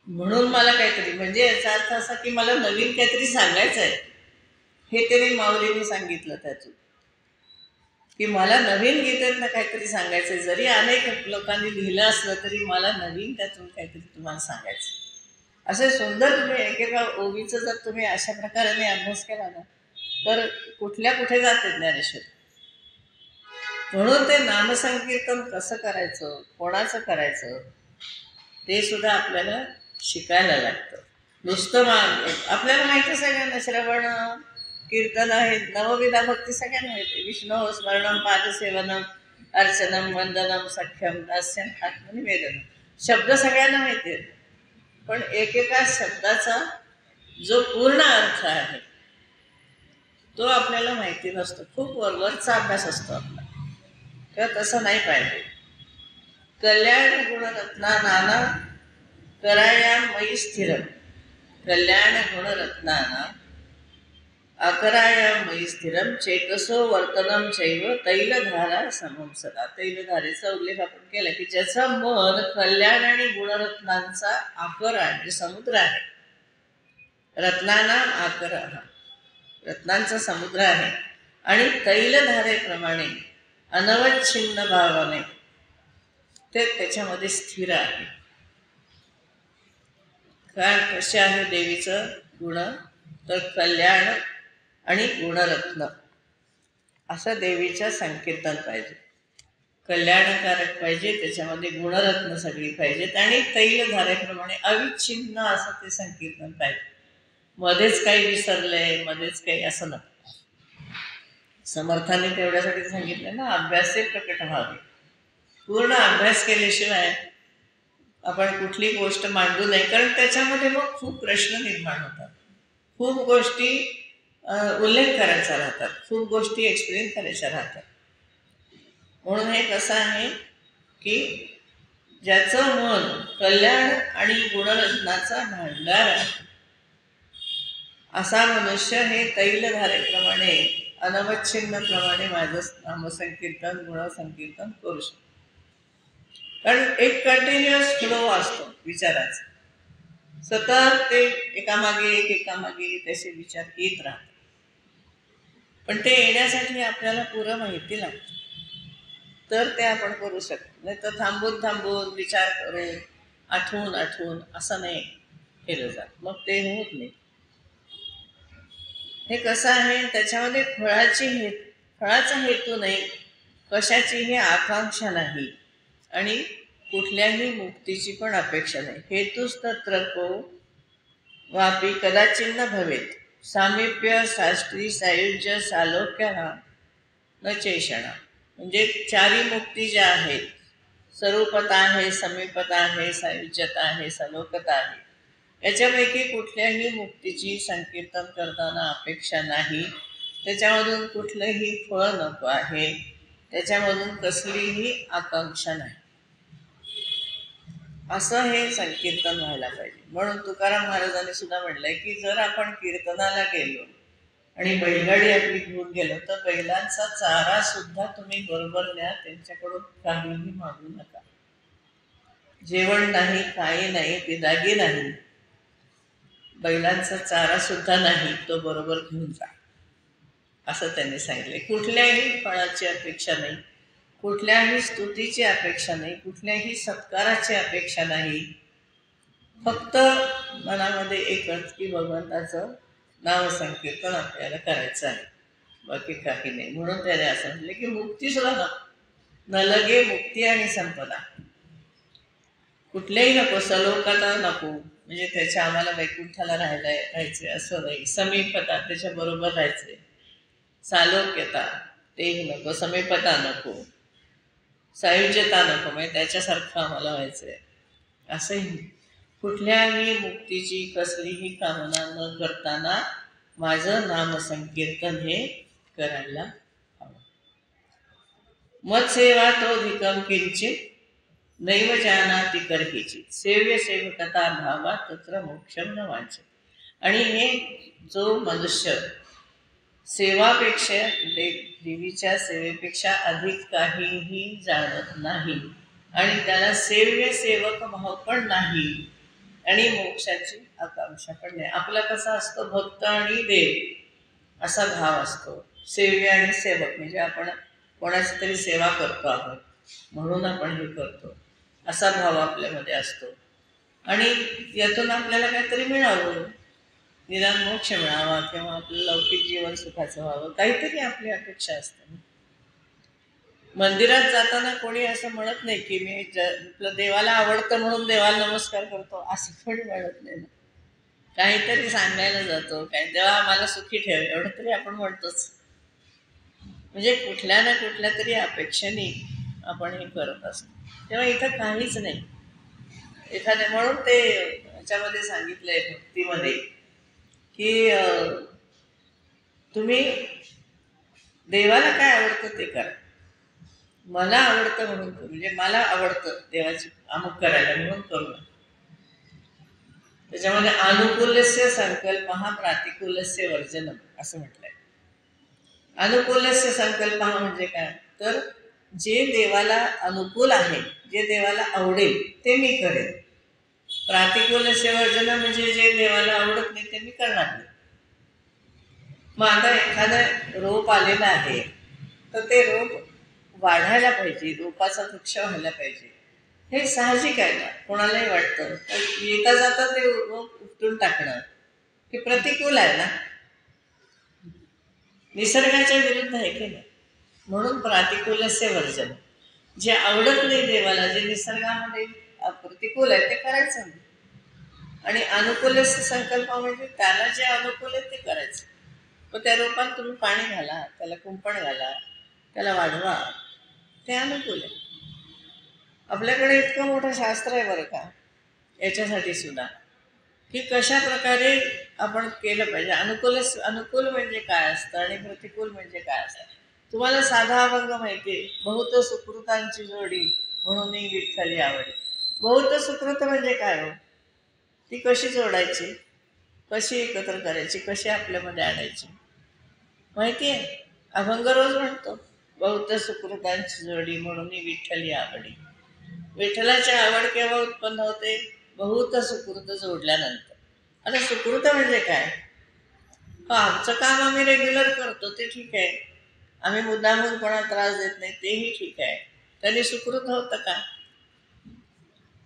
म्हणून मला काहीतरी, म्हणजे याचा अर्थ असा की मला नवीन काहीतरी सांगायचं आहे. हे तरी माऊलींनी सांगितलं त्यातून, की मला नवीन गीतेतनं काहीतरी सांगायचं. जरी अनेक लोकांनी लिहिलं असलं तरी मला नवीन त्यातून काहीतरी तुम्हाला सांगायचं. असे सुंदर तुम्ही एकेका ओवीचं जर तुम्ही अशा प्रकारे अभ्यास केला ना तर कुठे जाते ज्ञानेश्वरी. म्हणून ते नामसंकीर्तन कसं करायचं, कोणाचं करायचं, ते सुद्धा आपल्याला शिकायला लागतं. नुसतं आपल्याला माहिती सगळ्यांना, श्रवण कीर्तन आहे, नवविधा भक्ती सगळ्यांना माहिती. विष्णू स्मरणम पादसेवनम अर्चनम वंदनम सख्यम दास्यम आत्मनिवेदनम, शब्द सगळ्यांना माहिती आहेत. पण एकेका शब्दाचा जो पूर्ण अर्थ आहे तो आपल्याला माहिती नसतो. खूप वरवरचा अभ्यास असतो आपला. तर तसं नाही पाहिजे. कल्याण गुणरत्ना नाना कराया मयी स्थिरम. कल्याण गुणरत्नाना अकराया मयी स्थिरम चेतसो वर्तनम चैव तैलधारा समम सदा. तैलधारेचा उल्लेख आपण केला की ज्याचं मन कल्याण आणि गुणरत्नांचा आकर आहे, म्हणजे समुद्र आहे. रत्नाना आकर हा रत्नांचा समुद्र आहे आणि तैलधारेप्रमाणे अनवच्छिन्न भावाने ते त्याच्यामध्ये स्थिर आहे. काय कसे आहे देवीचं गुण, तर कल्याण आणि गुणरत्न असं देवीचं संकीर्तन पाहिजे. कल्याणकारक पाहिजे, त्याच्यामध्ये गुणरत्न सगळी पाहिजेत आणि तैलधारेप्रमाणे अविच्छिन्न असं ते संकीर्तन पाहिजे. मध्येच काही विसरलंय, मध्येच काही असं नको. समर्थाने तेवढ्यासाठी सांगितलं ना, अभ्यासे प्रकट व्हावे. पूर्ण अभ्यास केल्याशिवाय आपण कुठली गोष्ट मांडू नये, कारण त्याच्यामध्ये मग खूप प्रश्न निर्माण होतात, खूप गोष्टी उल्लेख करायचा राहतात, खूप गोष्टी एक्सप्लेन करायच्या राहतात. म्हणून हे कसं आहे की ज्याचं मन कल्याण आणि गुणरत्नाचा भांडार आहे असा मनुष्य हे तैलधारेप्रमाणे अनवच्छिन्नप्रमाणे माझं नामसंकीर्तन गुणसंकीर्तन करू शकतो. कारण एक कंटिन्युअस फ्लो असतो विचाराचा. सतत ते एकामागे एकामागे त्याचे विचार येत राहतात. पण ते येण्यासाठी आपल्याला पुरं माहिती लागते, तर ते आपण करू शकतो. नाही तर थांबून थांबून विचार करून आठवून असं नाही केलं जात, मग ते होत नाही. हे कसं आहे, त्याच्यामध्ये फळाचा हेतू नाही, कशाचीही आकांक्षा नाही आणि कुठल्याही मुक्तीची पण अपेक्षा नाही. हेतूच तत्र को वापी कदाचिन्न भवेत सामिप्य साष्टी सायुज्य सालोक्य न चेषणा. म्हणजे चारी मुक्ती ज्या आहेत, स्वरूपता आहे, समीपता आहे, सायुज्यता आहे, सलोकता आहे, याच्यापैकी कुठल्याही मुक्तीची संकीर्तन करताना अपेक्षा नाही. त्याच्यामधून कुठलंही फळ नको आहे, त्याच्यामधून कसलीही आकांक्षा नाही. असं हे संकीर्तन व्हायला पाहिजे. म्हणून तुकाराम महाराजांनी सुद्धा म्हणलंय की जर आपण कीर्तनाला गेलो आणि बैलगाडी आपली घेऊन गेलो तर बैलांचा चारा सुद्धा तुम्ही बरोबर न्या, त्यांच्याकडून काहीही मागू नका. जेवण नाही, काही नाही, बिदागी नाही, बैलांचा चारा सुद्धा नाही, तो बरोबर घेऊन जा, असं त्यांनी सांगितले. कुठल्याही फळाची अपेक्षा नाही, कुठल्याही स्तुतीची अपेक्षा नाही, कुठल्याही सत्काराची अपेक्षा नाही. फक्त मनामध्ये एकच की भगवंताचं नाव संकीर्तन आपल्याला करायचं आहे, बाकी काही नाही. म्हणून त्याने असं म्हटलं की मुक्ती सुद्धा न लगे मुक्ती आणि संपदा कुठल्याही नको, सलोकाता नको, म्हणजे त्याच्या आम्हाला वैकुंठाला राहायचे असं नाही. समीपता त्याच्या बरोबर राहायचे, सालोक्यता तेही नको, समीपता नको, सायुज्यता नको, म्हणजे त्याच्यासारखं आम्हाला व्हायचंय असंही. कुठल्याही मुक्तीची कसलीही कामना न करताना माझं नामसंकीर्तन हे करायला हवं. मत्सेवा तो धिकम किंचित नैव जानाति कर्हिची सेव्य सेवकता भावा तत्र मोक्षम न वांछित. आणि हे जो मनुष्य सेवापेक्षा देवीच्या सेवेपेक्षा अधिक काहीही जाणत नाही आणि त्याला सेव्य सेवक भाव पण नाही आणि मोक्षाची आकांक्षा पण नाही. आपला कसा असतो, भक्त आणि देव असा भाव असतो. सेव्य आणि सेवक म्हणजे आपण कोणाची तरी सेवा करतो आहोत म्हणून आपण हे करतो, असा भाव आपल्यामध्ये असतो. आणि यातून आपल्याला काहीतरी मिळावं, निदान मोक्ष मिळावा किंवा आपलं लौकिक जीवन सुखाचं व्हावं, काहीतरी आपली अपेक्षा असते. मंदिरात जाताना कोणी असं म्हणत नाही की मी आपलं देवाला आवडतं म्हणून देवाला नमस्कार करतो, असं कोणी म्हणत नाही ना. काहीतरी सांगायला जातो, काय देवा आम्हाला सुखी ठेव, एवढं तरी आपण म्हणतोच. म्हणजे कुठल्या ना कुठल्या तरी अपेक्षेने आपण हे करत असतो. तेव्हा इथं काहीच नाही. एखाद्या म्हणून ते याच्यामध्ये सांगितलंय भक्तीमध्ये की तुम्ही देवाला काय आवडतं ते करा. मला आवडतं म्हणून, म्हणजे मला आवडतं देवाची अमुक करायला म्हणून करू. त्याच्यामध्ये अनुकूलस्य संकल्प हा प्रातिकूलस्य वर्जनम असं म्हटलंय. अनुकूलस्य संकल्प हा म्हणजे काय, तर जे देवाला अनुकूल आहे, जे देवाला आवडेल ते मी करेन. प्रातिकूलस्य वर्जन म्हणजे जे देवाला आवडत नाही ते मी करणार नाही. मग आता एखादं रोप आलेलं आहे तर ते रोप वाढायला पाहिजे, रोपाचा वृक्ष व्हायला पाहिजे, हे साहजिक आहे ना, कोणालाही वाटतं. येता जाता ते रोप उपटून टाकणं हे प्रतिकूल आहे ना, निसर्गाच्या विरुद्ध आहे की नाही. म्हणून प्रातिकूलस्य वर्जन, जे आवडत नाही देवाला, जे निसर्गामध्ये प्रतिकूल आहे ते करायचं नाही. आणि अनुकूलस्य संकल्प म्हणजे त्याला जे अनुकूल आहे ते करायचं. मग त्या रोपात तुम्ही पाणी घाला, त्याला कुंपण घाला, त्याला वाढवा, ते अनुकूल आहे. आपल्याकडे इतकं मोठं शास्त्र आहे बरं का याच्यासाठी सुद्धा, की कशा प्रकारे आपण केलं पाहिजे. अनुकूल म्हणजे काय असतं आणि प्रतिकूल म्हणजे काय असतं. तुम्हाला साधा अभंग माहिती आहे, बहुत सुकृतांची जोडी म्हणून विठ्ठली आवडी. बहुत सुकृत म्हणजे काय हो, ती कशी जोडायची, कशी एकत्र करायची, कशी आपल्यामध्ये आणायची माहिती आहे. अभंग रोज म्हणतो, बहुत सुकृतांची जोडी म्हणून विठ्ठली आवडी. विठ्ठलाची आवड केव्हा उत्पन्न होते, बहुत सुकृत जोडल्यानंतर. आता सुकृत म्हणजे काय, आमचं काम आम्ही रेग्युलर करतो ते ठीक आहे, आम्ही मुद्दामून कोणाला त्रास देत नाही तेही ठीक आहे, त्यांनी सुकृत होतं का,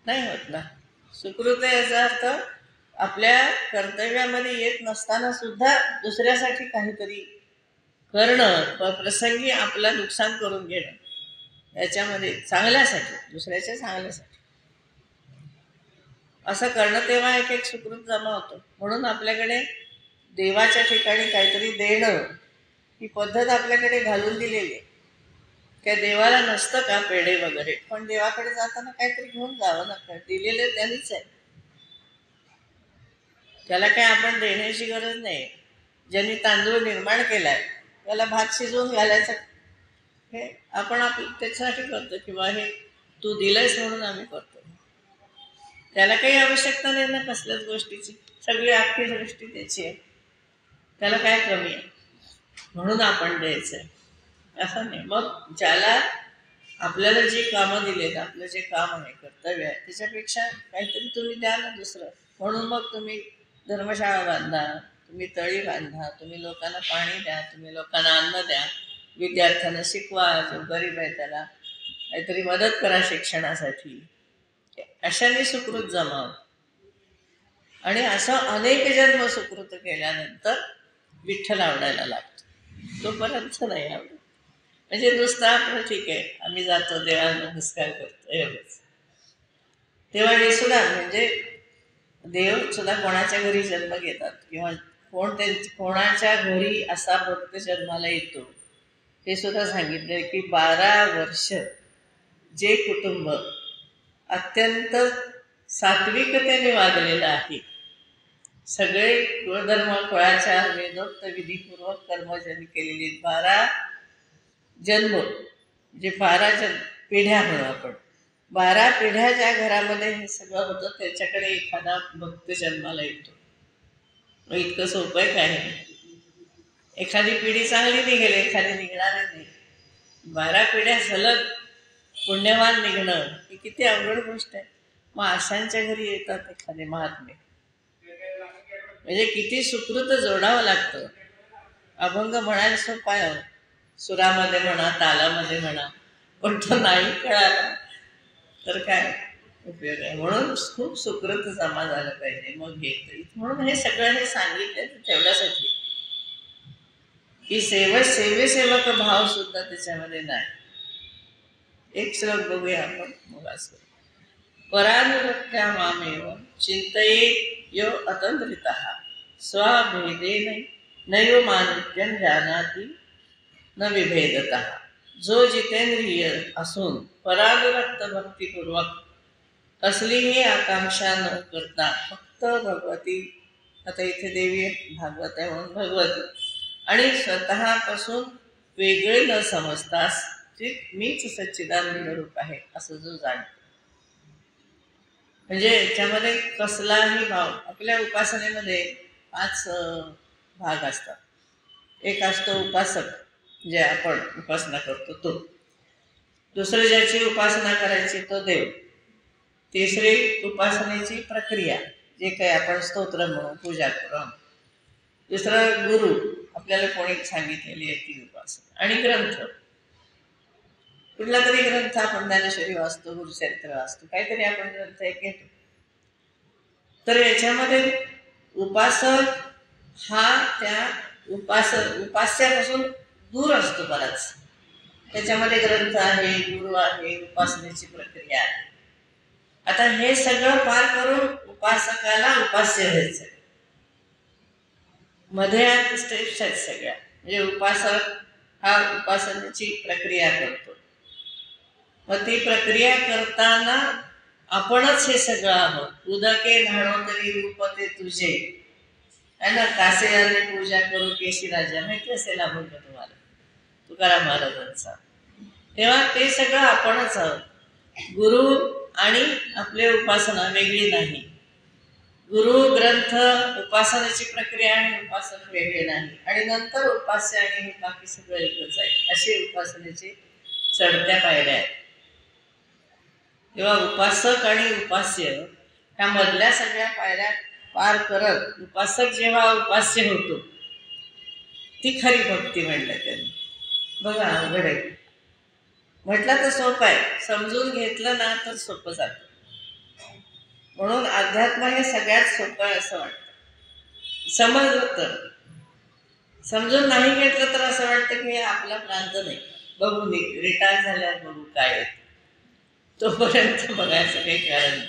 नाही होत ना. सुकृत याचा अर्थ आपल्या कर्तव्यामध्ये येत नसताना सुद्धा दुसऱ्यासाठी काहीतरी करणं, प्रसंगी आपलं नुकसान करून घेणं, याच्यामध्ये चांगल्यासाठी, दुसऱ्याच्या चांगल्यासाठी असं करणं, तेव्हा एक एक सुकृत जमा होतो. म्हणून आपल्याकडे देवाच्या ठिकाणी काहीतरी देणं ही पद्धत आपल्याकडे घालून दिलेली आहे. काय देवाला नसतं का पेढे वगैरे, पण देवाकडे जाताना काहीतरी घेऊन जावं ना, दिलेले त्यांनीच आहे, त्याला काय आपण देण्याची गरज नाही. ज्यांनी तांदूळ निर्माण केलाय त्याला भात शिजवून घालायचं, हे आपण त्याच्यासाठी करतो किंवा हे तू दिलंयस म्हणून आम्ही करतो. त्याला काही आवश्यकता नाही ना कसल्याच गोष्टीची, सगळी अख्खी सृष्टी त्याची आहे, त्याला काय कमी आहे म्हणून आपण द्यायचं आहे असं नाही. मग ज्याला आपल्याला जी कामं दिलेत, आपलं जे काम आहे, कर्तव्य आहे, त्याच्यापेक्षा काहीतरी तुम्ही द्या ना दुसरं. म्हणून मग तुम्ही धर्मशाळा बांधा, तुम्ही तळी बांधा, तुम्ही लोकांना पाणी द्या, तुम्ही लोकांना अन्न द्या, विद्यार्थ्यांना शिकवा, जो गरीब आहे त्याला काहीतरी मदत करा शिक्षणासाठी. अशाने सुकृत जमाव. आणि असं अनेक जन्म सुकृत केल्यानंतर विठ्ठल आवडायला लागतो, तोपर्यंत नाही आवडत. म्हणजे नुसतं आपलं ठीक आहे, आम्ही जातो देवाला नमस्कार करतो एवढंच. तेव्हा हे सुद्धा म्हणजे देव सुद्धा कोणाच्या घरी जन्म घेतात किंवा कोणाच्या घरी असा भक्त जन्माला येतो हे सुद्धा सांगितलं की 12 वर्ष जे कुटुंब अत्यंत सात्विकतेने वागलेलं आहे, सगळे कुळधर्म कुळाच्या वेदोक्त विधीपूर्वक कर्म ज्यांनी केलेली 12 जन्म, जे 12 पिढ्या म्हणू आपण, 12 पिढ्या ज्या घरामध्ये हे सगळं होतं त्याच्याकडे एखादा भक्त जन्माला येतो. मग इतकं सोपं आहे काय? एखादी पिढी चांगली निघेल, एखादी निघणारी नाही. 12 पिढ्या सलग पुण्यवान निघणं ही किती अवघड गोष्ट आहे. मग अशांच्या घरी येतात एखादे महात्मे, म्हणजे किती सुकृत जोडावं लागतं. अभंग म्हणायला सोपा आहे, सुरामध्ये म्हणा, तालामध्ये म्हणा, पण तो नाही कळाला तर काय उपयोग आहे. म्हणून खूप सुकृत जमा झालं पाहिजे मग हे. म्हणून हे सगळं हे सांगितलं तेवढ्यासाठी की सेवेसेवक भाव सुद्धा त्याच्यामध्ये नाही. एक श्लोक बघूया आपण मग असं. परानुरक्त्या मामेव चिंतये यो अतंत्रितः स्वभेदेन नैव मानुष्यं जानाति न विभेदतः. जो जितेंद्रिय असून परानुरक्त भक्तिपूर्वक असलीही आकांक्षा न करता फक्त भगवती, आता इथे देवी भागवत आहे म्हणून भगवती, आणि स्वतःपासून वेगळे न समजतास मीच सच्चिदानंद रूप आहे असं जो जाणतो, म्हणजे याच्यामध्ये कसलाही भाव. आपल्या उपासनेमध्ये 5 भाग असतात. एक असतो उपासक, जे आपण उपासना करतो तो. दुसरं ज्याची उपासना करायची तो देव. तिसरी उपासनेची प्रक्रिया, जे काही आपण स्तोत्र म्हणून पूजा करू. दुसरं गुरु, आपल्याला कोणी सांगितलेली आहे ती उपासना. आणि ग्रंथ, कुठला तरी ग्रंथ आपण ज्ञानेश्वरी वाचतो, गुरुचरित्र वाचतो, काहीतरी आपण ग्रंथ एक घेतो. तर याच्यामध्ये उपासक हा त्या उपास्यापासून दूर असतो बराच. त्याच्यामध्ये ग्रंथ आहे, गुरु आहे, उपासनेची प्रक्रिया आहे. आता हे सगळं पार करून उपासकाला उपास्य व्हायचं. मध्ये आत स्टेप्स आहेत सगळ्या. म्हणजे उपासक हा उपासनेची प्रक्रिया करतो. मग ती प्रक्रिया करताना आपणच हे सगळं आहोत. उदके न्हाणो तरी रूप ते तुझे, है ना, कासेयाने पूजा करू केशी राजा, माहिती असेल अभंग तुम्हाला तुकाराम महाराजांचा. तेव्हा ते सगळं आपणच आहोत. गुरु आणि आपली उपासना वेगळी नाही. गुरु, ग्रंथ, उपासनेची प्रक्रिया आणि उपासक वेगळे नाही. आणि नंतर उपास्य आणि हे बाकी सगळं एकच आहे. अशी उपासनेची चढत्या पायऱ्या आहेत. तेव्हा उपासक आणि उपास्य ह्या मधल्या सगळ्या पायऱ्या पार करत उपासक जेव्हा उपास्य होतो ती खरी भक्ती म्हणलं त्यांनी. बघा अवघड आहे म्हटलं तर सोपं आहे, समजून घेतलं ना तर सोपं जातं. म्हणून अध्यात्म हे सगळ्यात सोपं आहे असं वाटतं. समजलं तर. समजून नाही घेतलं तर असं वाटतं की हे आपला प्रांत नाही, बघू रिटायर झाल्यावर बघू काय आहे, तोपर्यंत बघायचं काही कारण नाही.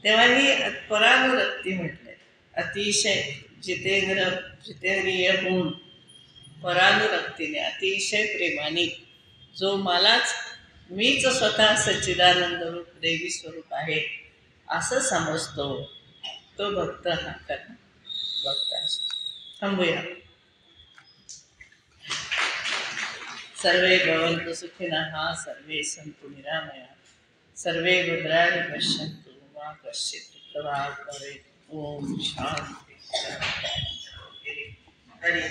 तेव्हा ही परानुरक्ती म्हटलंय. अतिशय जितेंद्रिय होऊन परानुरक्तीने अतिशय प्रेमाने जो मलाच मीच स्वतः सच्चिदानंद रूप देवी स्वरूप आहे असं समजतो तो भक्त हा खरा भक्त असतो. थांबूया. सर्वे भवन्तु सुखिनः, सर्वे सन्तु निरामयाः, सर्वे भद्राणि पश्यन्तु वा कश्चित् वा करे. ओम शांती शांती. हरी